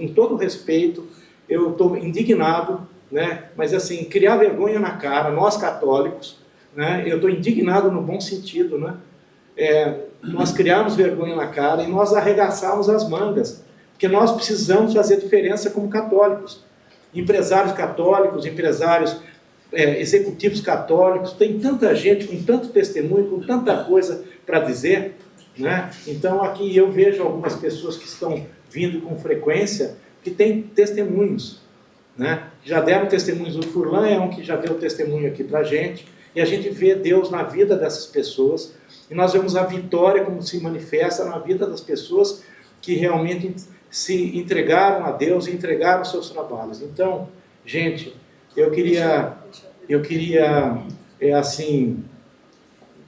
com todo respeito, eu estou indignado, né? Mas assim, criar vergonha na cara, nós católicos, né? Eu estou indignado no bom sentido, né? Nós criarmos vergonha na cara e nós arregaçarmos as mangas, porque nós precisamos fazer diferença como católicos. Empresários católicos, empresários executivos católicos, tem tanta gente com tanto testemunho, com tanta coisa para dizer, né? Então aqui eu vejo algumas pessoas que estão vindo com frequência, que têm testemunhos, né? Já deram testemunhos. O Furlan é um que já deu testemunho aqui para a gente, e a gente vê Deus na vida dessas pessoas, e nós vemos a vitória como se manifesta na vida das pessoas que realmente se entregaram a Deus e entregaram os seus trabalhos. Então, gente, eu queria assim,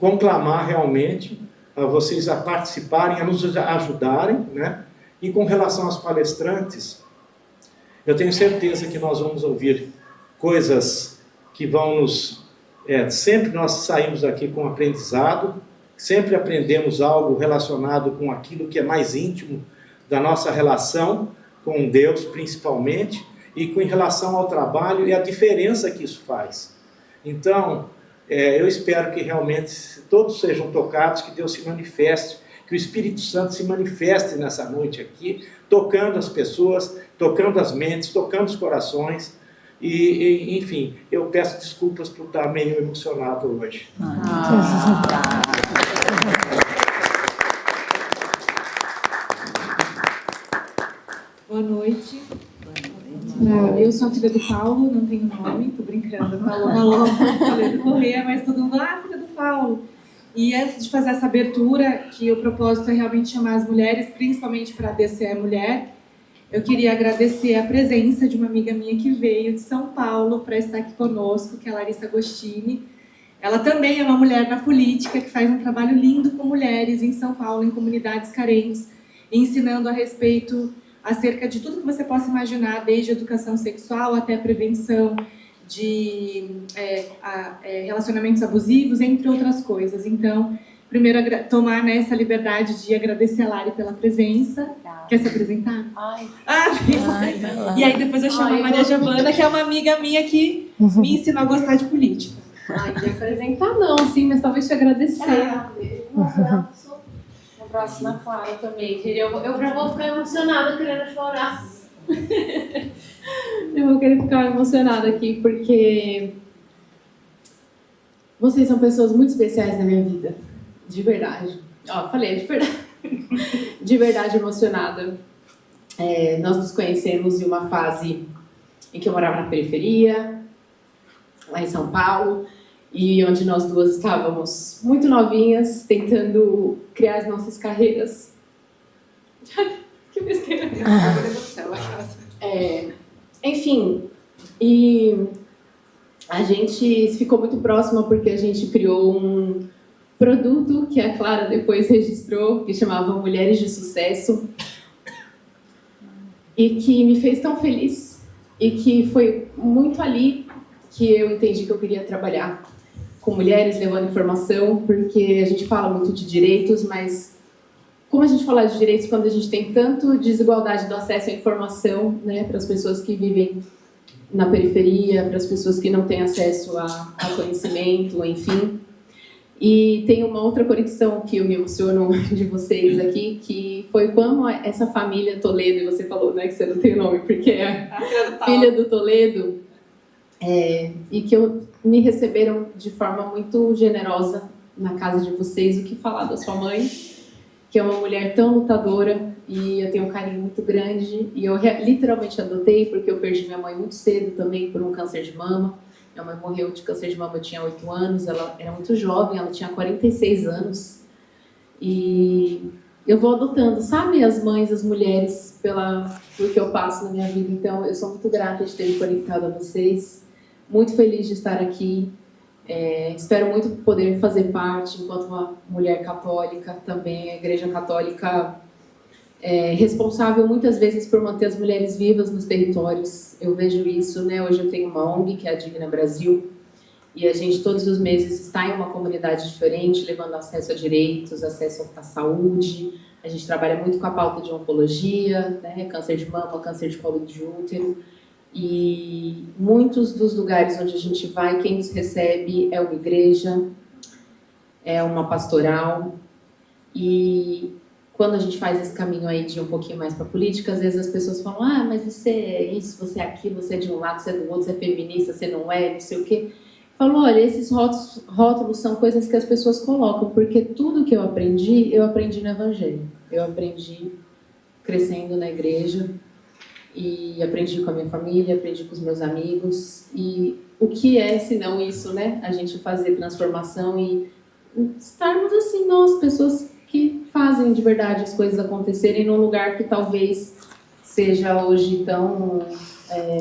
conclamar realmente a vocês a participarem, a nos ajudarem, né? E com relação aos palestrantes, eu tenho certeza que nós vamos ouvir coisas que vão nos... sempre nós saímos daqui com aprendizado, sempre aprendemos algo relacionado com aquilo que é mais íntimo da nossa relação com Deus, principalmente, e com relação ao trabalho e a diferença que isso faz. Então, eu espero que realmente todos sejam tocados, que Deus se manifeste, que o Espírito Santo se manifeste nessa noite aqui, tocando as pessoas, tocando as mentes, tocando os corações. E enfim, eu peço desculpas por estar meio emocionado hoje. Boa noite. Eu sou a filha do Paulo, não tenho nome, tô brincando, Paloma Lopes, Toledo Corrêa, mas todo mundo, filha do Paulo. E antes de fazer essa abertura, que o propósito é realmente chamar as mulheres, principalmente para a DCE Mulher, eu queria agradecer a presença de uma amiga minha que veio de São Paulo para estar aqui conosco, que é a Larissa Agostini. Ela também é uma mulher na política, que faz um trabalho lindo com mulheres em São Paulo, em comunidades carentes, ensinando a respeito acerca de tudo que você possa imaginar, desde educação sexual até prevenção de relacionamentos abusivos, entre outras coisas. Então, primeiro, tomar essa liberdade de agradecer a Lari pela presença. Quer se apresentar? E aí depois eu chamo a Maria Giovana, que é uma amiga minha que me ensinou a gostar de política. De apresentar não, sim, mas talvez te agradecer. Um abraço. Um abraço na Clara também. Eu já vou ficar emocionada querendo chorar. Eu vou querer ficar emocionada aqui, porque vocês são pessoas muito especiais na minha vida. De verdade. Falei, de verdade. De verdade emocionada. Nós nos conhecemos em uma fase em que eu morava na periferia, lá em São Paulo, e onde nós duas estávamos muito novinhas, tentando criar as nossas carreiras. Que besteira. Enfim, e a gente ficou muito próxima porque a gente criou um produto que a Clara depois registrou, que chamava Mulheres de Sucesso, e que me fez tão feliz, e que foi muito ali que eu entendi que eu queria trabalhar com mulheres, levando informação, porque a gente fala muito de direitos, mas como a gente fala de direitos quando a gente tem tanto desigualdade do acesso à informação, né, para as pessoas que vivem na periferia, para as pessoas que não têm acesso a conhecimento, enfim. E tem uma outra conexão que eu me emociono de vocês aqui, que foi quando essa família Toledo, e você falou, né, que você não tem nome, porque é a filha do Toledo, e que me receberam de forma muito generosa na casa de vocês. O que falar da sua mãe, que é uma mulher tão lutadora, e eu tenho um carinho muito grande, e eu literalmente adotei, porque eu perdi minha mãe muito cedo também por um câncer de mama. Minha mãe morreu de câncer de mama, eu tinha 8 anos, ela era muito jovem, ela tinha 46 anos. E eu vou adotando, sabe, as mães, as mulheres, pelo que eu passo na minha vida. Então, eu sou muito grata de ter me conectado a vocês, muito feliz de estar aqui. Espero muito poder fazer parte, enquanto uma mulher católica também, a Igreja Católica responsável muitas vezes por manter as mulheres vivas nos territórios. Eu vejo isso, né? Hoje eu tenho uma ONG, que é a Digna Brasil, e a gente todos os meses está em uma comunidade diferente, levando acesso a direitos, acesso à saúde, A gente trabalha muito com a pauta de oncologia, né? Câncer de mama, câncer de colo de útero. E muitos dos lugares onde a gente vai, quem nos recebe é uma igreja, é uma pastoral. E quando a gente faz esse caminho aí de um pouquinho mais para política, às vezes as pessoas falam, mas você é isso, você é aquilo, você é de um lado, você é do outro, você é feminista, você não é, não sei o quê. Eu falo, olha, esses rótulos são coisas que as pessoas colocam, porque tudo que eu aprendi no Evangelho. Eu aprendi crescendo na igreja, e aprendi com a minha família, aprendi com os meus amigos. E o que é, se não isso, né? A gente fazer transformação e estarmos assim, nós, pessoas que fazem de verdade as coisas acontecerem num lugar que talvez seja hoje tão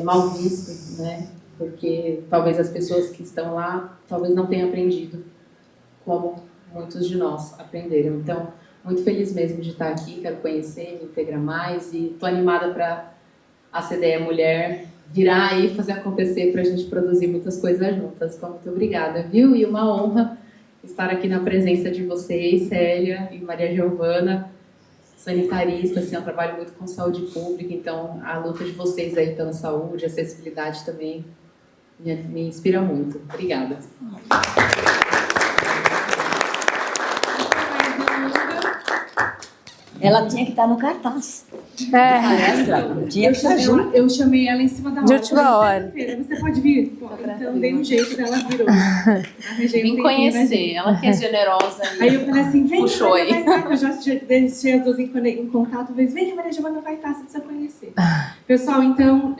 mal visto, né? Porque talvez as pessoas que estão lá talvez não tenham aprendido como muitos de nós aprenderam. Então, muito feliz mesmo de estar aqui, quero conhecer, me integrar mais e estou animada para a CDE Mulher virar e fazer acontecer para a gente produzir muitas coisas juntas. Então, muito obrigada, viu? E uma honra estar aqui na presença de vocês, Célia e Maria Giovana, sanitarista, assim, eu trabalho muito com saúde pública, então a luta de vocês aí pela saúde, acessibilidade também me inspira muito. Obrigada. Ela tinha que estar no cartaz. Eu chamei ela em cima da hora. De última hora. Você pode vir? Então dei um jeito dela vir hoje. Vim conhecer, ela que é generosa. Aí eu falei assim, vem puxou que vai estar. Eu já deixei as duas em contato. Vem que a Maria Giovana vai estar, você precisa conhecer. Pessoal, então,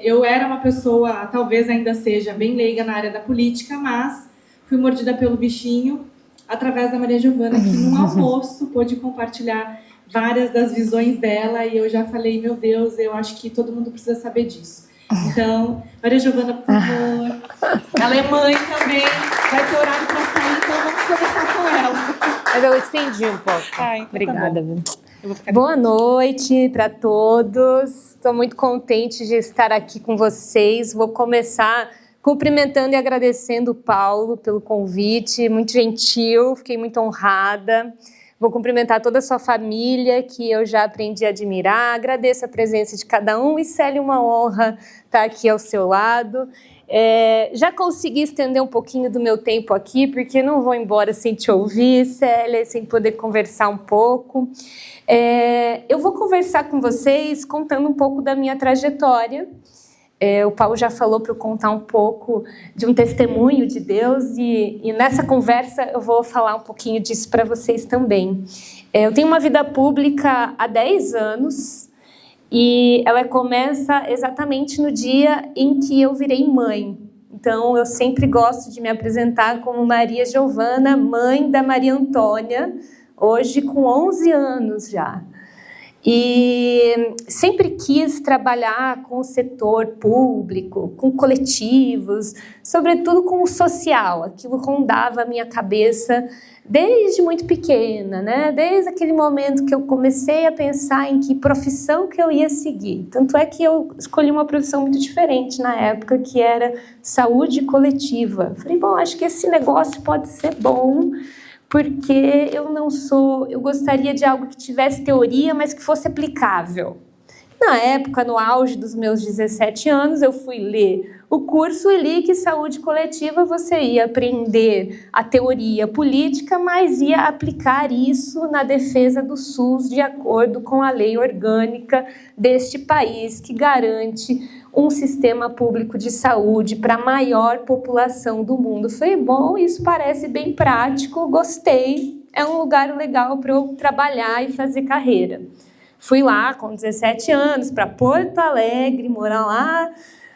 eu era uma pessoa, talvez ainda seja bem leiga na área da política, mas fui mordida pelo bichinho através da Maria Giovana, que num almoço pôde compartilhar várias das visões dela, e eu já falei, meu Deus, eu acho que todo mundo precisa saber disso. Então, Maria Giovana, por favor, ela é mãe também, vai ter horário para sair, então vamos conversar com ela. Mas eu estendi um pouco. Então Obrigada. Tá Boa noite para todos. Estou muito contente de estar aqui com vocês. Vou começar cumprimentando e agradecendo o Paulo pelo convite, muito gentil, fiquei muito honrada. Vou cumprimentar toda a sua família, que eu já aprendi a admirar. Agradeço a presença de cada um. E, Célia, uma honra estar aqui ao seu lado. Já consegui estender um pouquinho do meu tempo aqui, porque não vou embora sem te ouvir, Célia, sem poder conversar um pouco. Eu vou conversar com vocês contando um pouco da minha trajetória. O Paulo já falou para eu contar um pouco de um testemunho de Deus e nessa conversa eu vou falar um pouquinho disso para vocês também. Eu tenho uma vida pública há 10 anos e ela começa exatamente no dia em que eu virei mãe. Então eu sempre gosto de me apresentar como Maria Giovana, mãe da Maria Antônia, hoje com 11 anos já. E sempre quis trabalhar com o setor público, com coletivos, sobretudo com o social. Aquilo rondava a minha cabeça desde muito pequena, né? Desde aquele momento que eu comecei a pensar em que profissão que eu ia seguir. Tanto é que eu escolhi uma profissão muito diferente na época, que era saúde coletiva. Falei, bom, acho que esse negócio pode ser bom, porque eu gostaria de algo que tivesse teoria, mas que fosse aplicável. Na época, no auge dos meus 17 anos, eu fui ler o curso e li que saúde coletiva você ia aprender a teoria política, mas ia aplicar isso na defesa do SUS de acordo com a lei orgânica deste país, que garante um sistema público de saúde para a maior população do mundo. Falei, bom, isso parece bem prático, gostei, é um lugar legal para eu trabalhar e fazer carreira. Fui lá com 17 anos para Porto Alegre, morar lá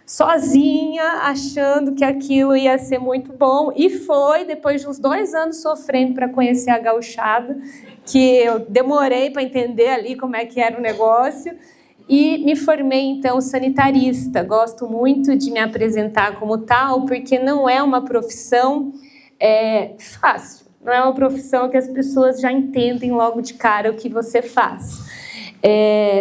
sozinha, achando que aquilo ia ser muito bom. E foi, depois de uns 2 anos sofrendo para conhecer a gauchada, que eu demorei para entender ali como é que era o negócio. E me formei, então, sanitarista. Gosto muito de me apresentar como tal, porque não é uma profissão fácil. Não é uma profissão que as pessoas já entendem logo de cara o que você faz.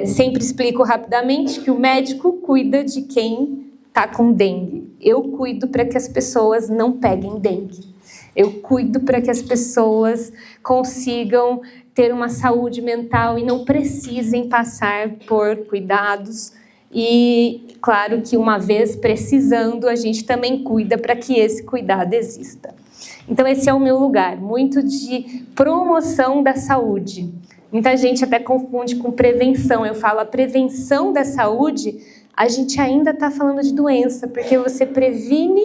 Sempre explico rapidamente que o médico cuida de quem está com dengue. Eu cuido para que as pessoas não peguem dengue. Eu cuido para que as pessoas consigam ter uma saúde mental e não precisem passar por cuidados. E claro que uma vez precisando, a gente também cuida para que esse cuidado exista. Então esse é o meu lugar, muito de promoção da saúde. Muita gente até confunde com prevenção. Eu falo, a prevenção da saúde, a gente ainda está falando de doença, porque você previne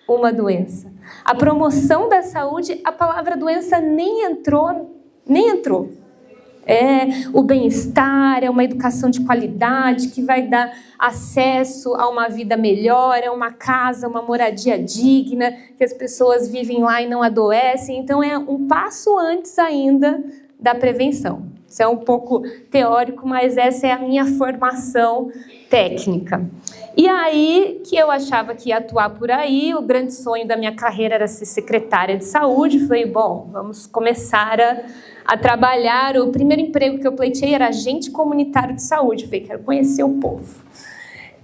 uma doença. A promoção da saúde, a palavra doença nem entrou. É o bem-estar, é uma educação de qualidade que vai dar acesso a uma vida melhor, a uma casa, uma moradia digna, que as pessoas vivem lá e não adoecem. Então é um passo antes ainda da prevenção. Isso é um pouco teórico, mas essa é a minha formação técnica. E aí que eu achava que ia atuar por aí, o grande sonho da minha carreira era ser secretária de saúde. Falei, bom, vamos começar a trabalhar. O primeiro emprego que eu pleiteei era agente comunitário de saúde. Falei, quero conhecer o povo.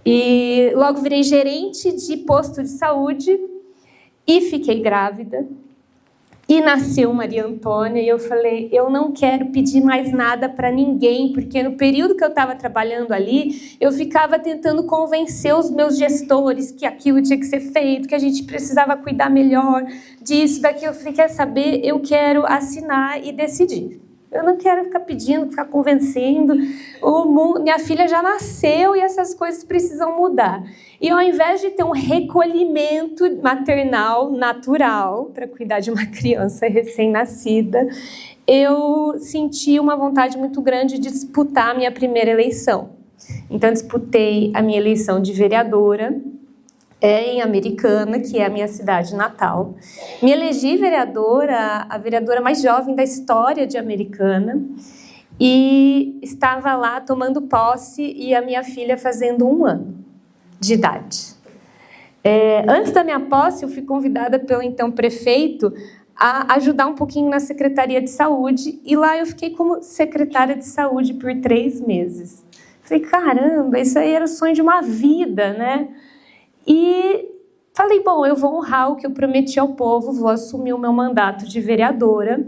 E logo virei gerente de posto de saúde e fiquei grávida. E nasceu Maria Antônia e eu falei, eu não quero pedir mais nada para ninguém, porque no período que eu estava trabalhando ali, eu ficava tentando convencer os meus gestores que aquilo tinha que ser feito, que a gente precisava cuidar melhor disso, daquilo. Eu falei, quer saber? Eu quero assinar e decidir. Eu não quero ficar pedindo, ficar convencendo. Minha filha já nasceu e essas coisas precisam mudar. E ao invés de ter um recolhimento maternal natural para cuidar de uma criança recém-nascida, eu senti uma vontade muito grande de disputar a minha primeira eleição. Então, disputei a minha eleição de vereadora em Americana, que é a minha cidade natal. Me elegi vereadora, a vereadora mais jovem da história de Americana, e estava lá tomando posse e a minha filha fazendo 1 ano de idade. Antes da minha posse, eu fui convidada pelo então prefeito a ajudar um pouquinho na Secretaria de Saúde, e lá eu fiquei como secretária de saúde por 3 meses. Falei, caramba, isso aí era o sonho de uma vida, né? E falei, bom, eu vou honrar o que eu prometi ao povo, vou assumir o meu mandato de vereadora.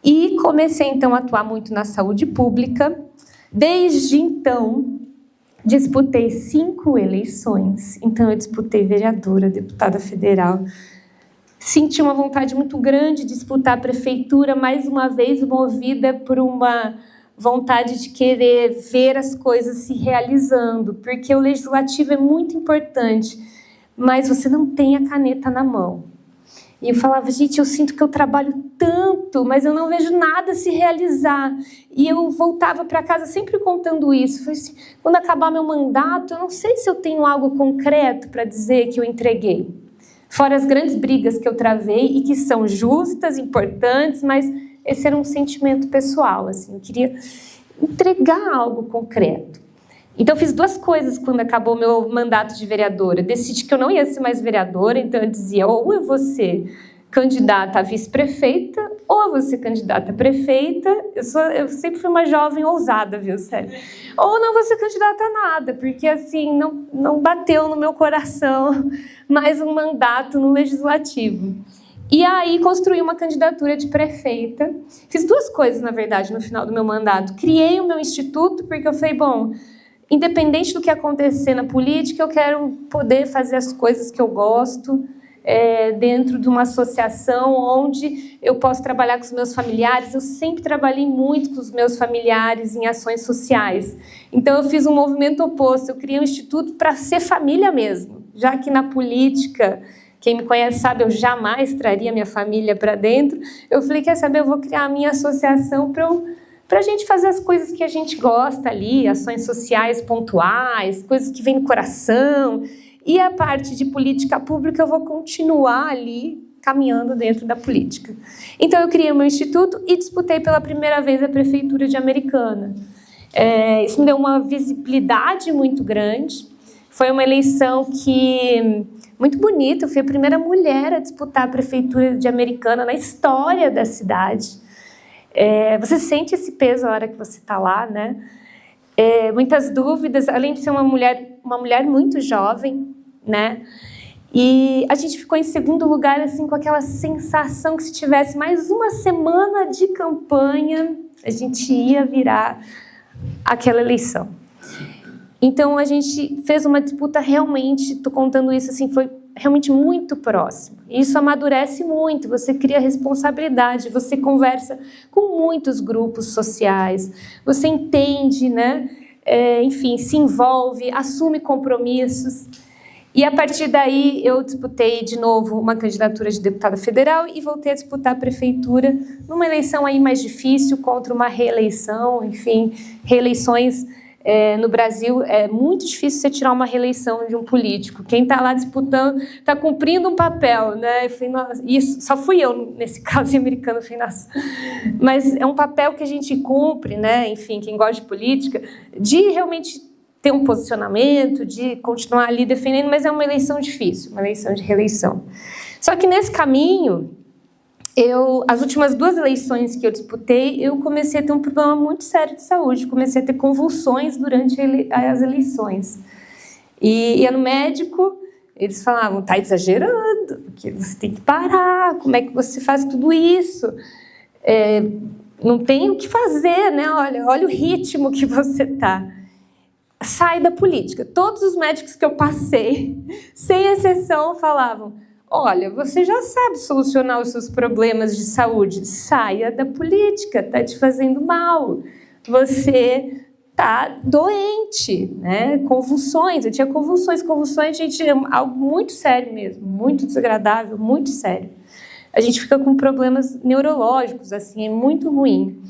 E comecei, então, a atuar muito na saúde pública. Desde então, disputei 5 eleições. Então, eu disputei vereadora, deputada federal. Senti uma vontade muito grande de disputar a prefeitura, mais uma vez movida por uma vontade de querer ver as coisas se realizando, porque o legislativo é muito importante, mas você não tem a caneta na mão. E eu falava, gente, eu sinto que eu trabalho tanto, mas eu não vejo nada se realizar. E eu voltava para casa sempre contando isso. Falei assim, quando acabar meu mandato, eu não sei se eu tenho algo concreto para dizer que eu entreguei. Fora as grandes brigas que eu travei e que são justas, importantes, mas esse era um sentimento pessoal, assim, eu queria entregar algo concreto. Então eu fiz 2 coisas quando acabou meu mandato de vereadora. Decidi que eu não ia ser mais vereadora, então eu dizia, ou eu vou ser candidata a vice-prefeita, ou eu vou ser candidata a prefeita. Eu sempre fui uma jovem ousada, viu, sério? Ou não vou ser candidata a nada, porque assim, não bateu no meu coração mais um mandato no legislativo. E aí construí uma candidatura de prefeita. Fiz 2 coisas, na verdade, no final do meu mandato. Criei o meu instituto, porque eu falei, bom, independente do que acontecer na política, eu quero poder fazer as coisas que eu gosto, dentro de uma associação onde eu posso trabalhar com os meus familiares. Eu sempre trabalhei muito com os meus familiares em ações sociais. Então, eu fiz um movimento oposto. Eu criei um instituto para ser família mesmo, já que na política... Quem me conhece sabe, eu jamais traria minha família para dentro. Eu falei, quer saber, eu vou criar a minha associação para a gente fazer as coisas que a gente gosta ali, ações sociais pontuais, coisas que vêm do coração. E a parte de política pública eu vou continuar ali, caminhando dentro da política. Então eu criei o meu instituto e disputei pela primeira vez a prefeitura de Americana. Isso me deu uma visibilidade muito grande. Foi uma eleição muito bonita. Eu fui a primeira mulher a disputar a prefeitura de Americana na história da cidade. Você sente esse peso na hora que você está lá, né? Muitas dúvidas, além de ser uma mulher muito jovem, né? E a gente ficou em segundo lugar, assim, com aquela sensação que se tivesse mais uma semana de campanha, a gente ia virar aquela eleição. Então, a gente fez uma disputa realmente, estou contando isso assim, foi realmente muito próximo. E isso amadurece muito, você cria responsabilidade, você conversa com muitos grupos sociais, você entende, né? Enfim, se envolve, assume compromissos. E a partir daí eu disputei de novo uma candidatura de deputada federal e voltei a disputar a prefeitura numa eleição aí mais difícil contra uma reeleição, enfim, reeleições no Brasil é muito difícil você tirar uma reeleição de um político. Quem está lá disputando está cumprindo um papel, né? Isso só fui eu nesse caso americano, mas é um papel que a gente cumpre, né? Enfim, quem gosta de política, de realmente ter um posicionamento, de continuar ali defendendo, mas é uma eleição difícil, uma eleição de reeleição. Só que nesse caminho, as últimas 2 eleições que eu disputei, eu comecei a ter um problema muito sério de saúde, comecei a ter convulsões durante as eleições. E ia no médico, eles falavam, tá exagerando, porque você tem que parar, como é que você faz tudo isso? Não tem o que fazer, né? Olha o ritmo que você tá. Sai da política. Todos os médicos que eu passei, sem exceção, falavam, olha, você já sabe solucionar os seus problemas de saúde, saia da política, está te fazendo mal, você está doente, né? Convulsões, eu tinha convulsões, gente, é algo muito sério mesmo, muito desagradável, muito sério. A gente fica com problemas neurológicos, assim, é muito ruim.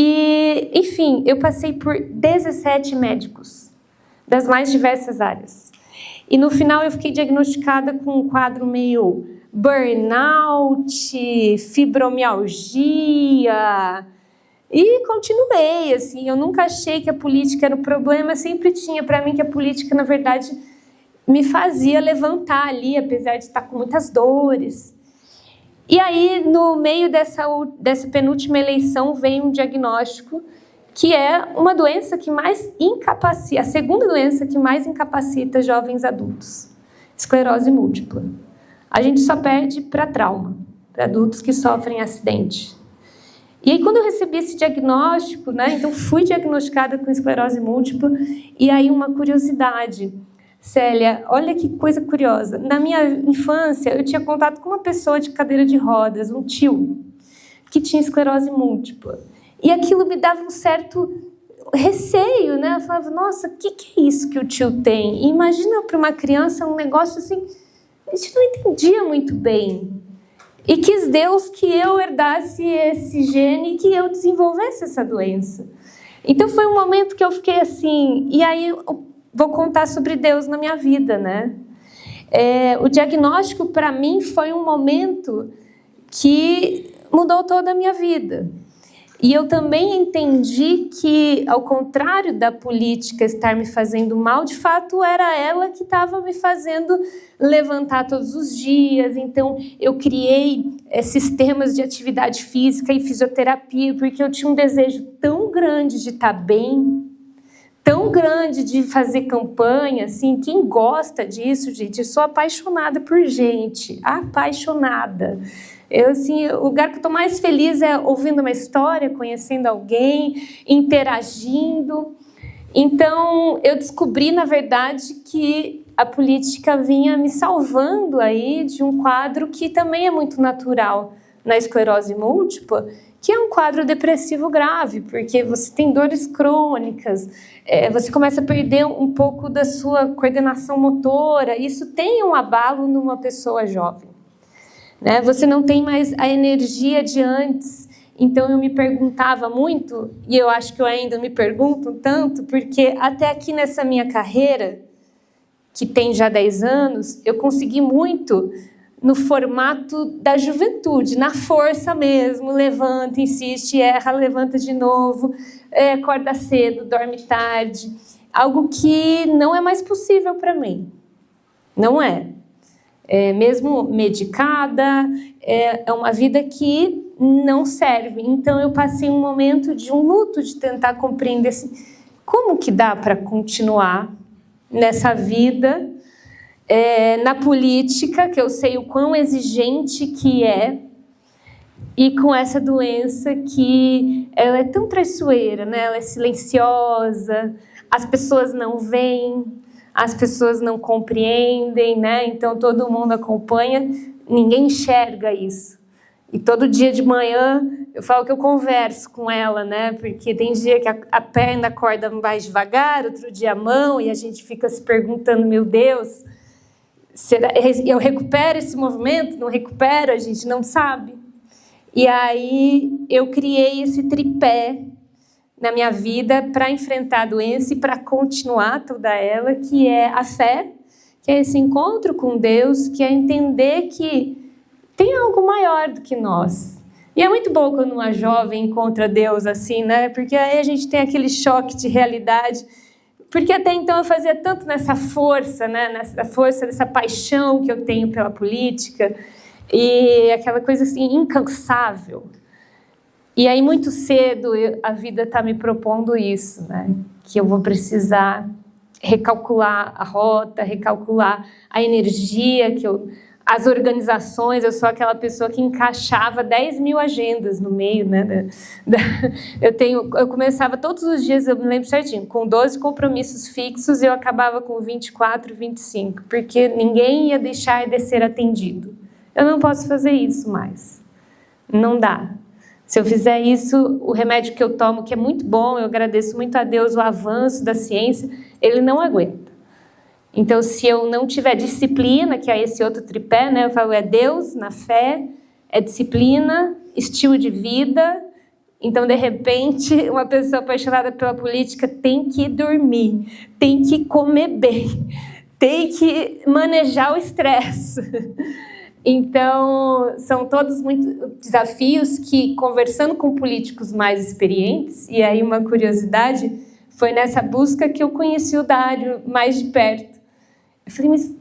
E, enfim, eu passei por 17 médicos, das mais diversas áreas. E no final eu fiquei diagnosticada com um quadro meio burnout, fibromialgia, e continuei, assim, eu nunca achei que a política era o problema, sempre tinha para mim que a política, na verdade, me fazia levantar ali, apesar de estar com muitas dores. E aí, no meio dessa penúltima eleição, veio um diagnóstico que é uma doença que mais incapacita, a segunda doença que mais incapacita jovens adultos, esclerose múltipla. A gente só perde para trauma, para adultos que sofrem acidente. E aí, quando eu recebi esse diagnóstico, né, então fui diagnosticada com esclerose múltipla, e aí uma curiosidade, Célia, olha que coisa curiosa. Na minha infância, eu tinha contato com uma pessoa de cadeira de rodas, um tio, que tinha esclerose múltipla. E aquilo me dava um certo receio, né? Eu falava, nossa, o que é isso que o tio tem? E imagina para uma criança um negócio assim, a gente não entendia muito bem. E quis Deus que eu herdasse esse gene e que eu desenvolvesse essa doença. Então foi um momento que eu fiquei assim, e aí vou contar sobre Deus na minha vida, né? O diagnóstico para mim foi um momento que mudou toda a minha vida. E eu também entendi que, ao contrário da política estar me fazendo mal, de fato era ela que estava me fazendo levantar todos os dias. Então, eu criei sistemas de atividade física e fisioterapia, porque eu tinha um desejo tão grande de estar bem, tão grande de fazer campanha, assim, quem gosta disso, gente, eu sou apaixonada por gente, apaixonada. Assim, o lugar que eu estou mais feliz é ouvindo uma história, conhecendo alguém, interagindo. Então, eu descobri, na verdade, que a política vinha me salvando aí de um quadro que também é muito natural na esclerose múltipla, que é um quadro depressivo grave, porque você tem dores crônicas, você começa a perder um pouco da sua coordenação motora, isso tem um abalo numa pessoa jovem. Né? Você não tem mais a energia de antes. Então eu me perguntava muito, e eu acho que eu ainda me pergunto tanto, porque até aqui nessa minha carreira, que tem já 10 anos, eu consegui muito no formato da juventude, na força mesmo, levanta, insiste, erra, levanta de novo, acorda cedo, dorme tarde, algo que não é mais possível para mim, não é. Mesmo medicada, é uma vida que não serve. Então eu passei um momento de um luto, de tentar compreender assim, como que dá para continuar nessa vida na política, que eu sei o quão exigente que é, e com essa doença que ela é tão traiçoeira, né? Ela é silenciosa, as pessoas não veem, as pessoas não compreendem, né? Então todo mundo acompanha, ninguém enxerga isso. E todo dia de manhã eu falo que eu converso com ela, né? Porque tem dia que a perna acorda mais devagar, outro dia a mão, e a gente fica se perguntando, meu Deus, eu recupero esse movimento? Não recupero? A gente não sabe. E aí eu criei esse tripé na minha vida para enfrentar a doença e para continuar toda ela, que é a fé, que é esse encontro com Deus, que é entender que tem algo maior do que nós. E é muito bom quando uma jovem encontra Deus assim, né? Porque aí a gente tem aquele choque de realidade. Porque até então eu fazia tanto nessa força, né? Nessa força, dessa paixão que eu tenho pela política, e aquela coisa assim, incansável. E aí, muito cedo, a vida está me propondo isso, né? Que eu vou precisar recalcular a rota, recalcular a energia que as organizações, eu sou aquela pessoa que encaixava 10 mil agendas no meio, né? Eu começava todos os dias, eu me lembro certinho, com 12 compromissos fixos, e eu acabava com 24, 25, porque ninguém ia deixar de ser atendido. Eu não posso fazer isso mais. Não dá. Se eu fizer isso, o remédio que eu tomo, que é muito bom, eu agradeço muito a Deus o avanço da ciência, ele não aguenta. Então, se eu não tiver disciplina, que é esse outro tripé, né? Eu falo, é Deus na fé, é disciplina, estilo de vida. Então, de repente, uma pessoa apaixonada pela política tem que dormir, tem que comer bem, tem que manejar o estresse. Então, são todos muitos desafios que, conversando com políticos mais experientes, e aí uma curiosidade, foi nessa busca que eu conheci o Dário mais de perto. Eu falei, mas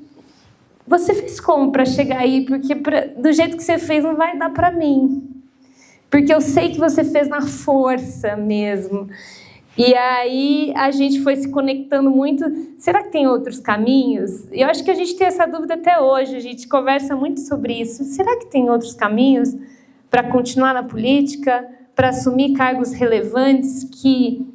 você fez como para chegar aí? Porque do jeito que você fez não vai dar para mim. Porque eu sei que você fez na força mesmo. E aí a gente foi se conectando muito. Será que tem outros caminhos? E eu acho que a gente tem essa dúvida até hoje. A gente conversa muito sobre isso. Será que tem outros caminhos para continuar na política, para assumir cargos relevantes que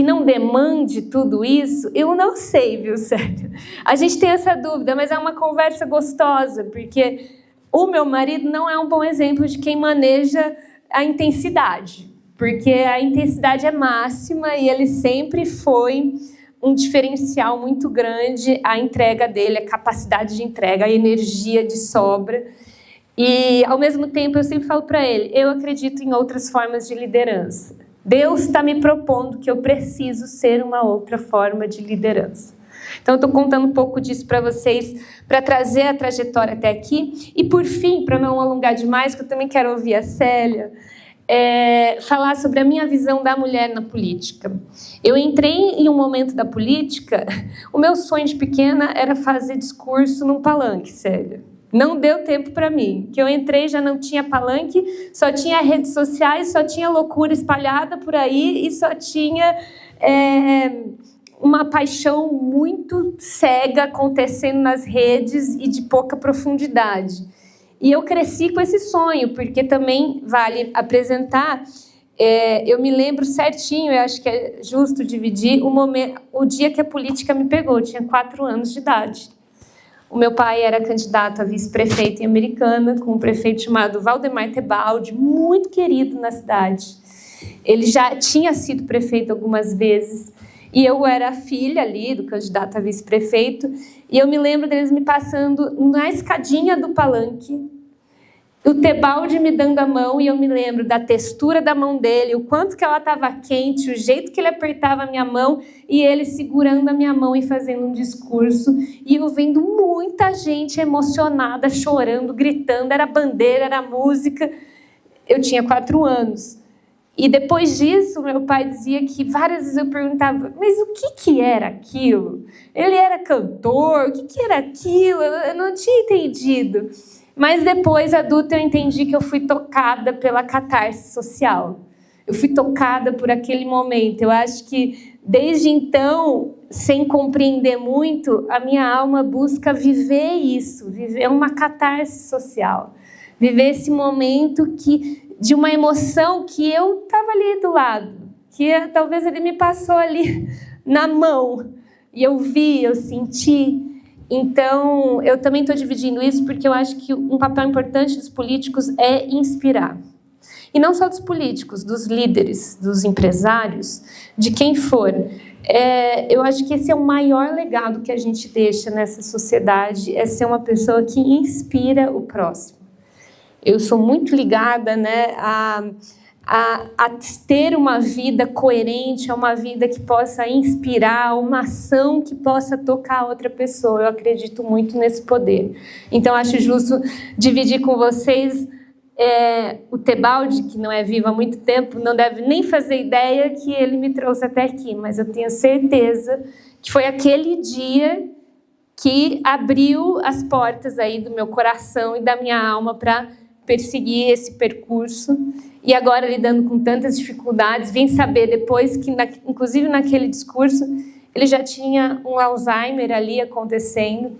não demande tudo isso? Eu não sei, viu, Sérgio? A gente tem essa dúvida, mas é uma conversa gostosa, porque o meu marido não é um bom exemplo de quem maneja a intensidade. Porque a intensidade é máxima e ele sempre foi um diferencial muito grande, a entrega dele, a capacidade de entrega, a energia de sobra. E, ao mesmo tempo, eu sempre falo para ele, eu acredito em outras formas de liderança. Deus está me propondo que eu preciso ser uma outra forma de liderança. Então, eu estou contando um pouco disso para vocês, para trazer a trajetória até aqui. E, por fim, para não alongar demais, que eu também quero ouvir a Célia, falar sobre a minha visão da mulher na política. Eu entrei em um momento da política, o meu sonho de pequena era fazer discurso num palanque, sério. Não deu tempo para mim, que eu entrei já não tinha palanque, só tinha redes sociais, só tinha loucura espalhada por aí e só tinha uma paixão muito cega acontecendo nas redes e de pouca profundidade. E eu cresci com esse sonho, porque também vale apresentar, eu me lembro certinho, eu acho que é justo dividir o dia que a política me pegou, eu tinha 4 anos de idade. O meu pai era candidato a vice-prefeito em Americana, com um prefeito chamado Valdemar Tebaldi, muito querido na cidade. Ele já tinha sido prefeito algumas vezes, e eu era a filha ali do candidato a vice-prefeito, e eu me lembro deles me passando na escadinha do palanque, o Tebaldi me dando a mão, e eu me lembro da textura da mão dele, o quanto que ela estava quente, o jeito que ele apertava a minha mão, e ele segurando a minha mão e fazendo um discurso, e eu vendo muita gente emocionada, chorando, gritando, era bandeira, era música. Eu tinha 4 anos. E depois disso, meu pai dizia que várias vezes eu perguntava, mas o que era aquilo? Ele era cantor, o que era aquilo? Eu não tinha entendido. Mas depois, adulta, eu entendi que eu fui tocada pela catarse social. Eu fui tocada por aquele momento. Eu acho que Desde então, sem compreender muito, a minha alma busca viver isso, viver uma catarse social, viver esse momento de uma emoção que eu estava ali do lado, que talvez ele me passou ali na mão, e eu vi, eu senti. Então, eu também estou dividindo isso porque eu acho que um papel importante dos políticos é inspirar. E não só dos políticos, dos líderes, dos empresários, de quem for. Eu acho que esse é o maior legado que a gente deixa nessa sociedade, é ser uma pessoa que inspira o próximo. Eu sou muito ligada, né, a ter uma vida coerente, a uma vida que possa inspirar, uma ação que possa tocar outra pessoa. Eu acredito muito nesse poder. Então, acho justo dividir com vocês. O Tebaldi, que não é vivo há muito tempo, não deve nem fazer ideia que ele me trouxe até aqui, mas eu tenho certeza que foi aquele dia que abriu as portas aí do meu coração e da minha alma para perseguir esse percurso. E agora, lidando com tantas dificuldades, vim saber depois que, inclusive naquele discurso, ele já tinha um Alzheimer ali acontecendo.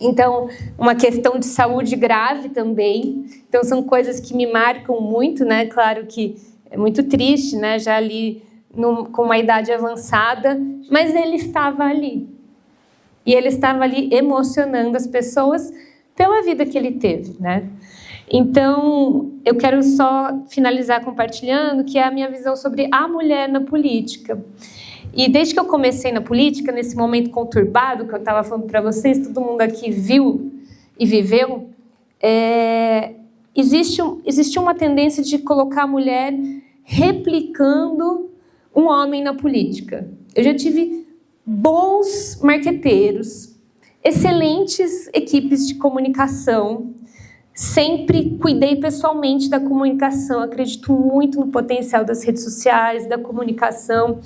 Então, uma questão de saúde grave também. Então, são coisas que me marcam muito, né? Claro que é muito triste, né? Já ali com uma idade avançada, mas ele estava ali. E ele estava ali emocionando as pessoas pela vida que ele teve, né? Então, eu quero só finalizar compartilhando que é a minha visão sobre a mulher na política. E desde que eu comecei na política, nesse momento conturbado que eu estava falando para vocês, todo mundo aqui viu e viveu, existe uma tendência de colocar a mulher replicando um homem na política. Eu já tive bons marqueteiros, excelentes equipes de comunicação, sempre cuidei pessoalmente da comunicação, acredito muito no potencial das redes sociais, da comunicação.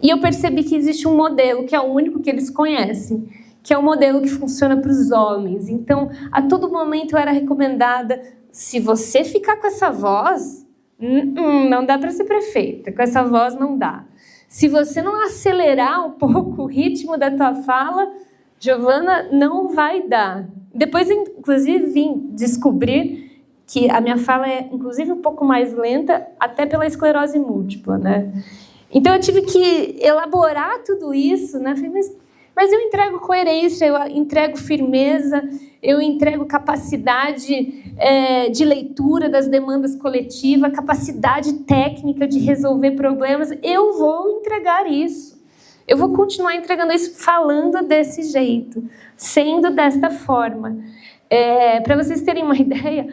E eu percebi que existe um modelo, que é o único que eles conhecem, que é um modelo que funciona para os homens. Então, a todo momento eu era recomendada, se você ficar com essa voz, não dá para ser prefeita, com essa voz não dá. Se você não acelerar um pouco o ritmo da tua fala, Giovana, não vai dar. Depois, inclusive, vim descobrir que a minha fala é, inclusive, um pouco mais lenta, até pela esclerose múltipla, né? Então, eu tive que elaborar tudo isso, né? Falei, mas eu entrego coerência, eu entrego firmeza, eu entrego capacidade de leitura das demandas coletivas, capacidade técnica de resolver problemas. Eu vou entregar isso. Eu vou continuar entregando isso falando desse jeito, sendo desta forma. Para vocês terem uma ideia,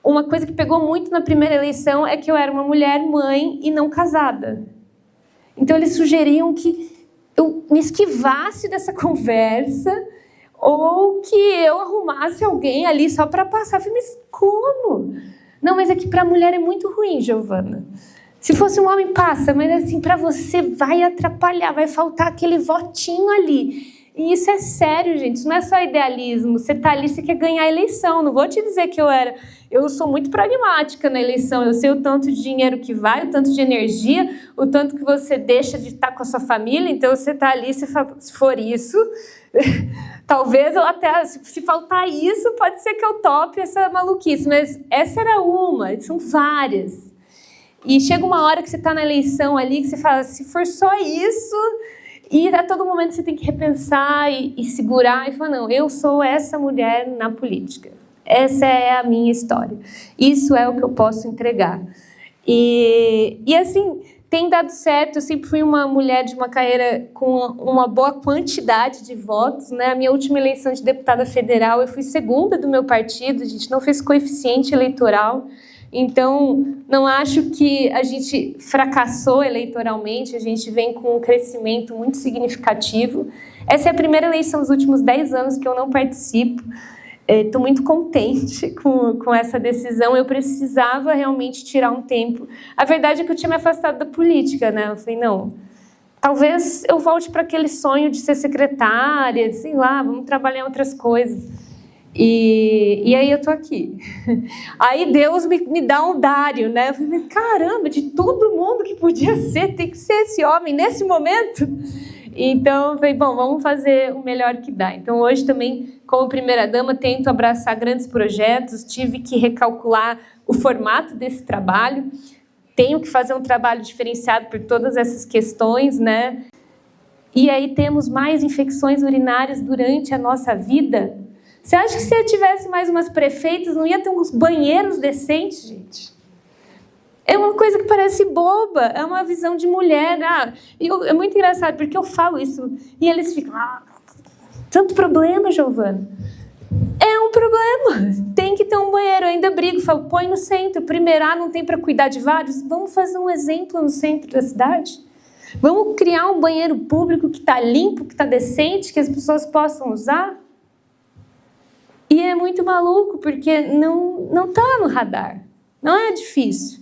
uma coisa que pegou muito na primeira eleição é que eu era uma mulher mãe e não casada. Então, eles sugeriam que eu me esquivasse dessa conversa ou que eu arrumasse alguém ali só para passar. Eu falei, mas como? Não, mas é que para a mulher é muito ruim, Giovana. Se fosse um homem, passa, mas assim, para você vai atrapalhar, vai faltar aquele votinho ali. E isso é sério, gente, isso não é só idealismo. Você está ali, você quer ganhar a eleição. Não vou te dizer que eu sou muito pragmática na eleição. Eu sei o tanto de dinheiro que vai, o tanto de energia, o tanto que você deixa de estar com a sua família. Então, você está ali, você fala, se for isso, talvez eu até, se faltar isso, pode ser que eu tope essa maluquice. Mas essa era uma, são várias. E chega uma hora que você está na eleição ali, que você fala, se for só isso... E a todo momento você tem que repensar e segurar e falar, não, eu sou essa mulher na política. Essa é a minha história. Isso é o que eu posso entregar. E assim, tem dado certo. Eu sempre fui uma mulher de uma carreira com uma boa quantidade de votos, né? A minha última eleição de deputada federal, eu fui segunda do meu partido, a gente não fez coeficiente eleitoral. Então, não acho que a gente fracassou eleitoralmente, a gente vem com um crescimento muito significativo. Essa é a primeira eleição dos últimos 10 anos que eu não participo. Estou muito contente com essa decisão. Eu precisava realmente tirar um tempo. A verdade é que eu tinha me afastado da política, né? Eu falei, não, talvez eu volte para aquele sonho de ser secretária, sei lá, vamos trabalhar em outras coisas. E aí eu tô aqui. Aí Deus me dá um Dário, né? Eu falei, caramba, de todo mundo que podia ser, tem que ser esse homem nesse momento. Então, eu falei, bom, vamos fazer o melhor que dá. Então, hoje também, como primeira-dama, tento abraçar grandes projetos, tive que recalcular o formato desse trabalho, tenho que fazer um trabalho diferenciado por todas essas questões, né? E aí temos mais infecções urinárias durante a nossa vida. Você acha que se eu tivesse mais umas prefeitas, não ia ter uns banheiros decentes, gente? É uma coisa que parece boba, é uma visão de mulher. É muito engraçado, porque eu falo isso e eles ficam... tanto problema, Giovana. É um problema, tem que ter um banheiro. Eu ainda brigo, falo, põe no centro. Primeiro, não tem para cuidar de vários? Vamos fazer um exemplo no centro da cidade? Vamos criar um banheiro público que está limpo, que está decente, que as pessoas possam usar? E é muito maluco, porque não está no radar. Não é difícil,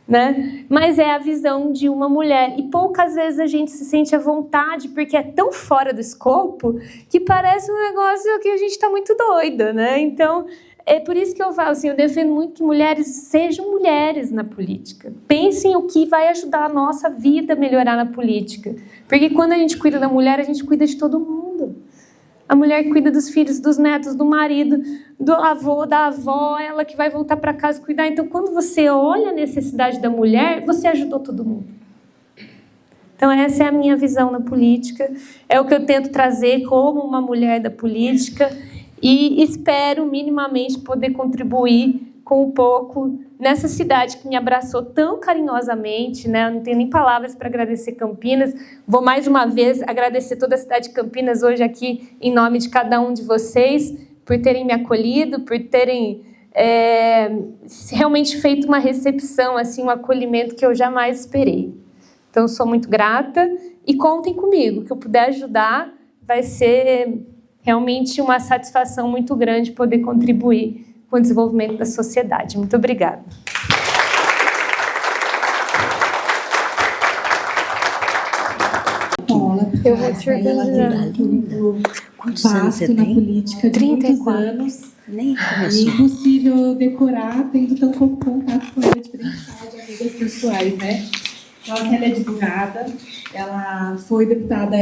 né? Mas é a visão de uma mulher. E poucas vezes a gente se sente à vontade, porque é tão fora do escopo, que parece um negócio que a gente está muito doida, né? Então, é por isso que eu falo assim, eu defendo muito que mulheres sejam mulheres na política. Pensem o que vai ajudar a nossa vida a melhorar na política. Porque quando a gente cuida da mulher, a gente cuida de todo mundo. A mulher cuida dos filhos, dos netos, do marido, do avô, da avó, ela que vai voltar para casa cuidar. Então, quando você olha a necessidade da mulher, você ajudou todo mundo. Então, essa é a minha visão na política. É o que eu tento trazer como uma mulher da política e espero minimamente poder contribuir com um pouco nessa cidade que me abraçou tão carinhosamente, né? Eu não tenho nem palavras para agradecer Campinas. Vou mais uma vez agradecer toda a cidade de Campinas hoje aqui em nome de cada um de vocês por terem me acolhido, por terem realmente feito uma recepção, assim, um acolhimento que eu jamais esperei. Então, sou muito grata e contem comigo, que eu puder ajudar, vai ser realmente uma satisfação muito grande poder contribuir com o desenvolvimento da sociedade. Muito obrigada. Eu vou te organizar. Quantos anos você Na tem? política de 34 muitos anos. Nem É começou. impossível decorar tendo tão pouco contato com ela, de brincar de amigas pessoais, né? Nossa, ela é advogada, ela foi deputada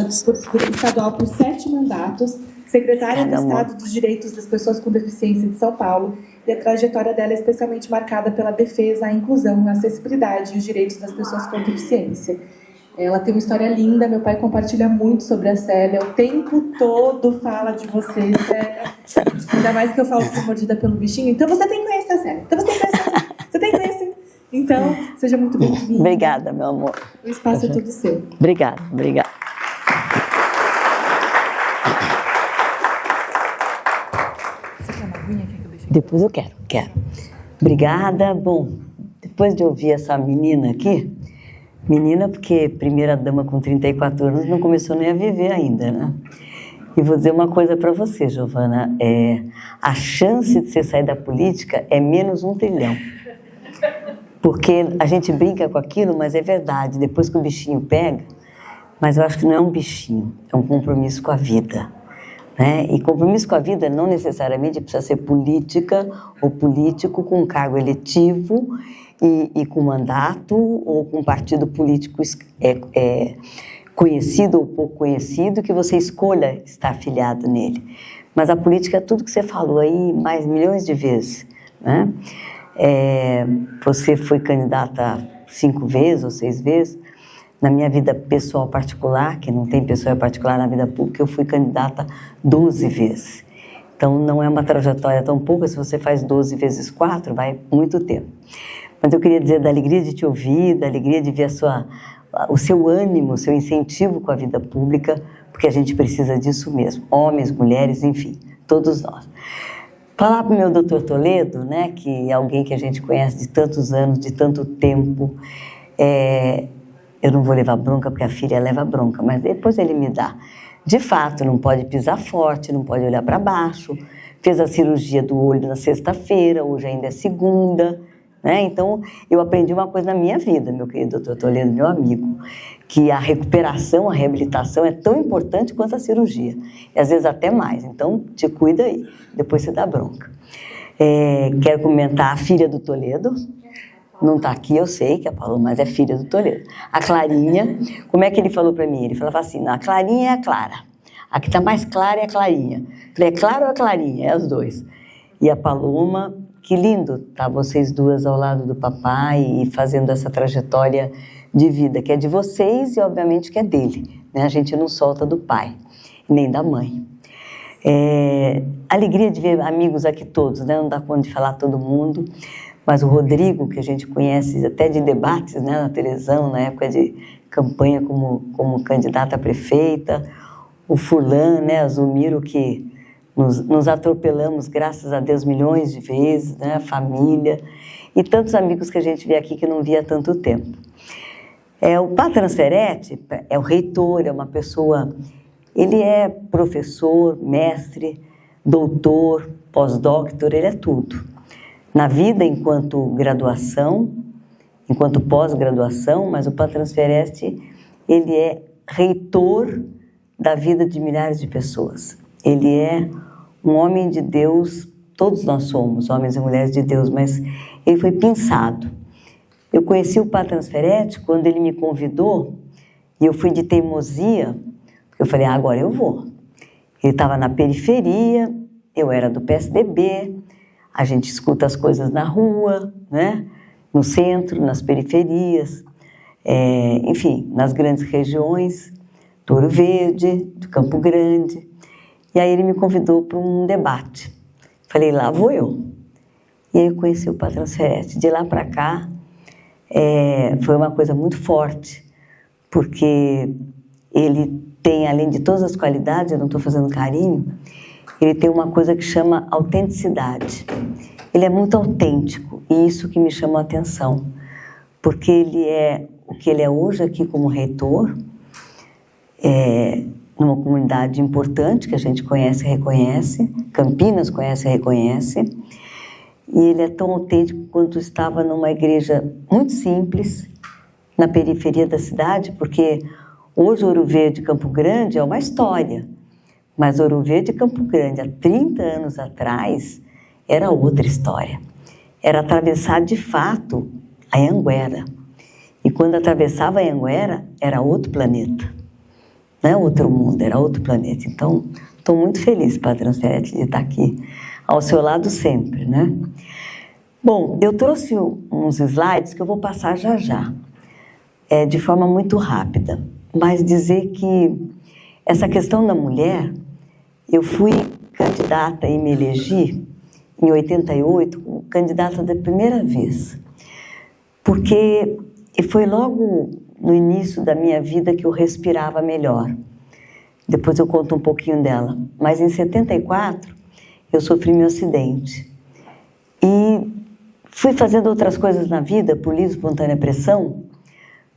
estadual por 7 mandatos, secretária do Estado dos Direitos das Pessoas com Deficiência de São Paulo, e a trajetória dela é especialmente marcada pela defesa, a inclusão, a acessibilidade e os direitos das pessoas com deficiência. Ela tem uma história linda, meu pai compartilha muito sobre a Célia, o tempo todo fala de você, Célia. Ainda mais que eu falo que fui mordida pelo bichinho, então você tem que conhecer a Célia, então você tem que conhecer a Célia, você tem que conhecer. Então, seja muito bem-vinda. Obrigada, meu amor. O espaço é todo seu. Obrigada, obrigada. Você quer uma aguinha? Quer que eu deixe aqui? Depois eu quero. Obrigada. Bom, depois de ouvir essa menina aqui, menina porque primeira-dama com 34 anos não começou nem a viver ainda, né? E vou dizer uma coisa para você, Giovana, a chance de você sair da política é menos 1 trilhão. Porque a gente brinca com aquilo, mas é verdade, depois que o bichinho pega, mas eu acho que não é um bichinho, é um compromisso com a vida, né? E compromisso com a vida não necessariamente precisa ser política ou político com cargo eletivo e com mandato ou com partido político conhecido ou pouco conhecido, que você escolha estar afiliado nele. Mas a política é tudo que você falou aí mais milhões de vezes, né? Você foi candidata 5 vezes ou 6 vezes. Na minha vida pessoal particular, que não tem pessoa particular na vida pública, eu fui candidata 12 vezes. Então, não é uma trajetória tão pouca. Se você faz 12 vezes 4, vai muito tempo. Mas eu queria dizer da alegria de te ouvir, da alegria de ver o seu ânimo, o seu incentivo com a vida pública, porque a gente precisa disso mesmo. Homens, mulheres, enfim, todos nós. Falar para o meu doutor Toledo, né, que é alguém que a gente conhece de tantos anos, de tanto tempo, eu não vou levar bronca, porque a filha leva bronca, mas depois ele me dá. De fato, não pode pisar forte, não pode olhar para baixo. Fez a cirurgia do olho na sexta-feira, hoje ainda é segunda, né? Então, eu aprendi uma coisa na minha vida, meu querido doutor Toledo, meu amigo, que a recuperação, a reabilitação é tão importante quanto a cirurgia. E às vezes até mais. Então, te cuida aí. Depois você dá bronca. Quero comentar a filha do Toledo. Não está aqui, eu sei que a Paloma, mas é filha do Toledo. A Clarinha, como é que ele falou para mim? Ele falava assim, não, a Clarinha é a Clara. A que está mais clara é a Clarinha. Eu falei, é Clara ou a Clarinha? É as dois. E a Paloma, que lindo tá vocês duas ao lado do papai e fazendo essa trajetória de vida, que é de vocês e obviamente que é dele. Né? A gente não solta do pai, nem da mãe. Alegria de ver amigos aqui todos, né? Não dá conta de falar todo mundo. Mas o Rodrigo, que a gente conhece até de debates, né, na televisão, na época de campanha como candidata a prefeita, o Furlan, né, a Zumiro, que nos atropelamos, graças a Deus, milhões de vezes, né, a família, e tantos amigos que a gente vê aqui que não via há tanto tempo. O Padre Transferetti é o reitor, é uma pessoa, ele é professor, mestre, doutor, pós-doutor, ele é tudo. Na vida, enquanto graduação, enquanto pós-graduação, mas o Padre Transferetti, ele é reitor da vida de milhares de pessoas. Ele é um homem de Deus, todos nós somos homens e mulheres de Deus, mas ele foi pensado. Eu conheci o Padre Transferetti quando ele me convidou, e eu fui de teimosia, porque eu falei, agora eu vou. Ele estava na periferia, eu era do PSDB, a gente escuta as coisas na rua, né? No centro, nas periferias, enfim, nas grandes regiões, do Ouro Verde, do Campo Grande. E aí ele me convidou para um debate. Falei, lá vou eu. E aí eu conheci o Padre Transferetti. De lá para cá, foi uma coisa muito forte, porque ele tem, além de todas as qualidades, eu não estou fazendo carinho, ele tem uma coisa que chama autenticidade. Ele é muito autêntico, e isso que me chamou a atenção, porque ele é o que ele é hoje aqui como reitor, numa comunidade importante que a gente conhece e reconhece, Campinas conhece e reconhece, e ele é tão autêntico quanto estava numa igreja muito simples, na periferia da cidade, porque hoje Ouro Verde e Campo Grande é uma história, mas Ouro Verde e Campo Grande, há 30 anos atrás, era outra história. Era atravessar, de fato, a Anhanguera. E quando atravessava a Anhanguera, era outro planeta. Não é outro mundo, era outro planeta. Então, estou muito feliz, Padre Transferetti, de estar aqui ao seu lado sempre, né? Bom, eu trouxe uns slides que eu vou passar já já, de forma muito rápida. Mas dizer que essa questão da mulher, eu fui candidata e me elegi em 88, como candidata da primeira vez. Porque foi logo no início da minha vida que eu respirava melhor. Depois eu conto um pouquinho dela. Mas em 74, eu sofri meu acidente. E fui fazendo outras coisas na vida, por livre e espontânea pressão,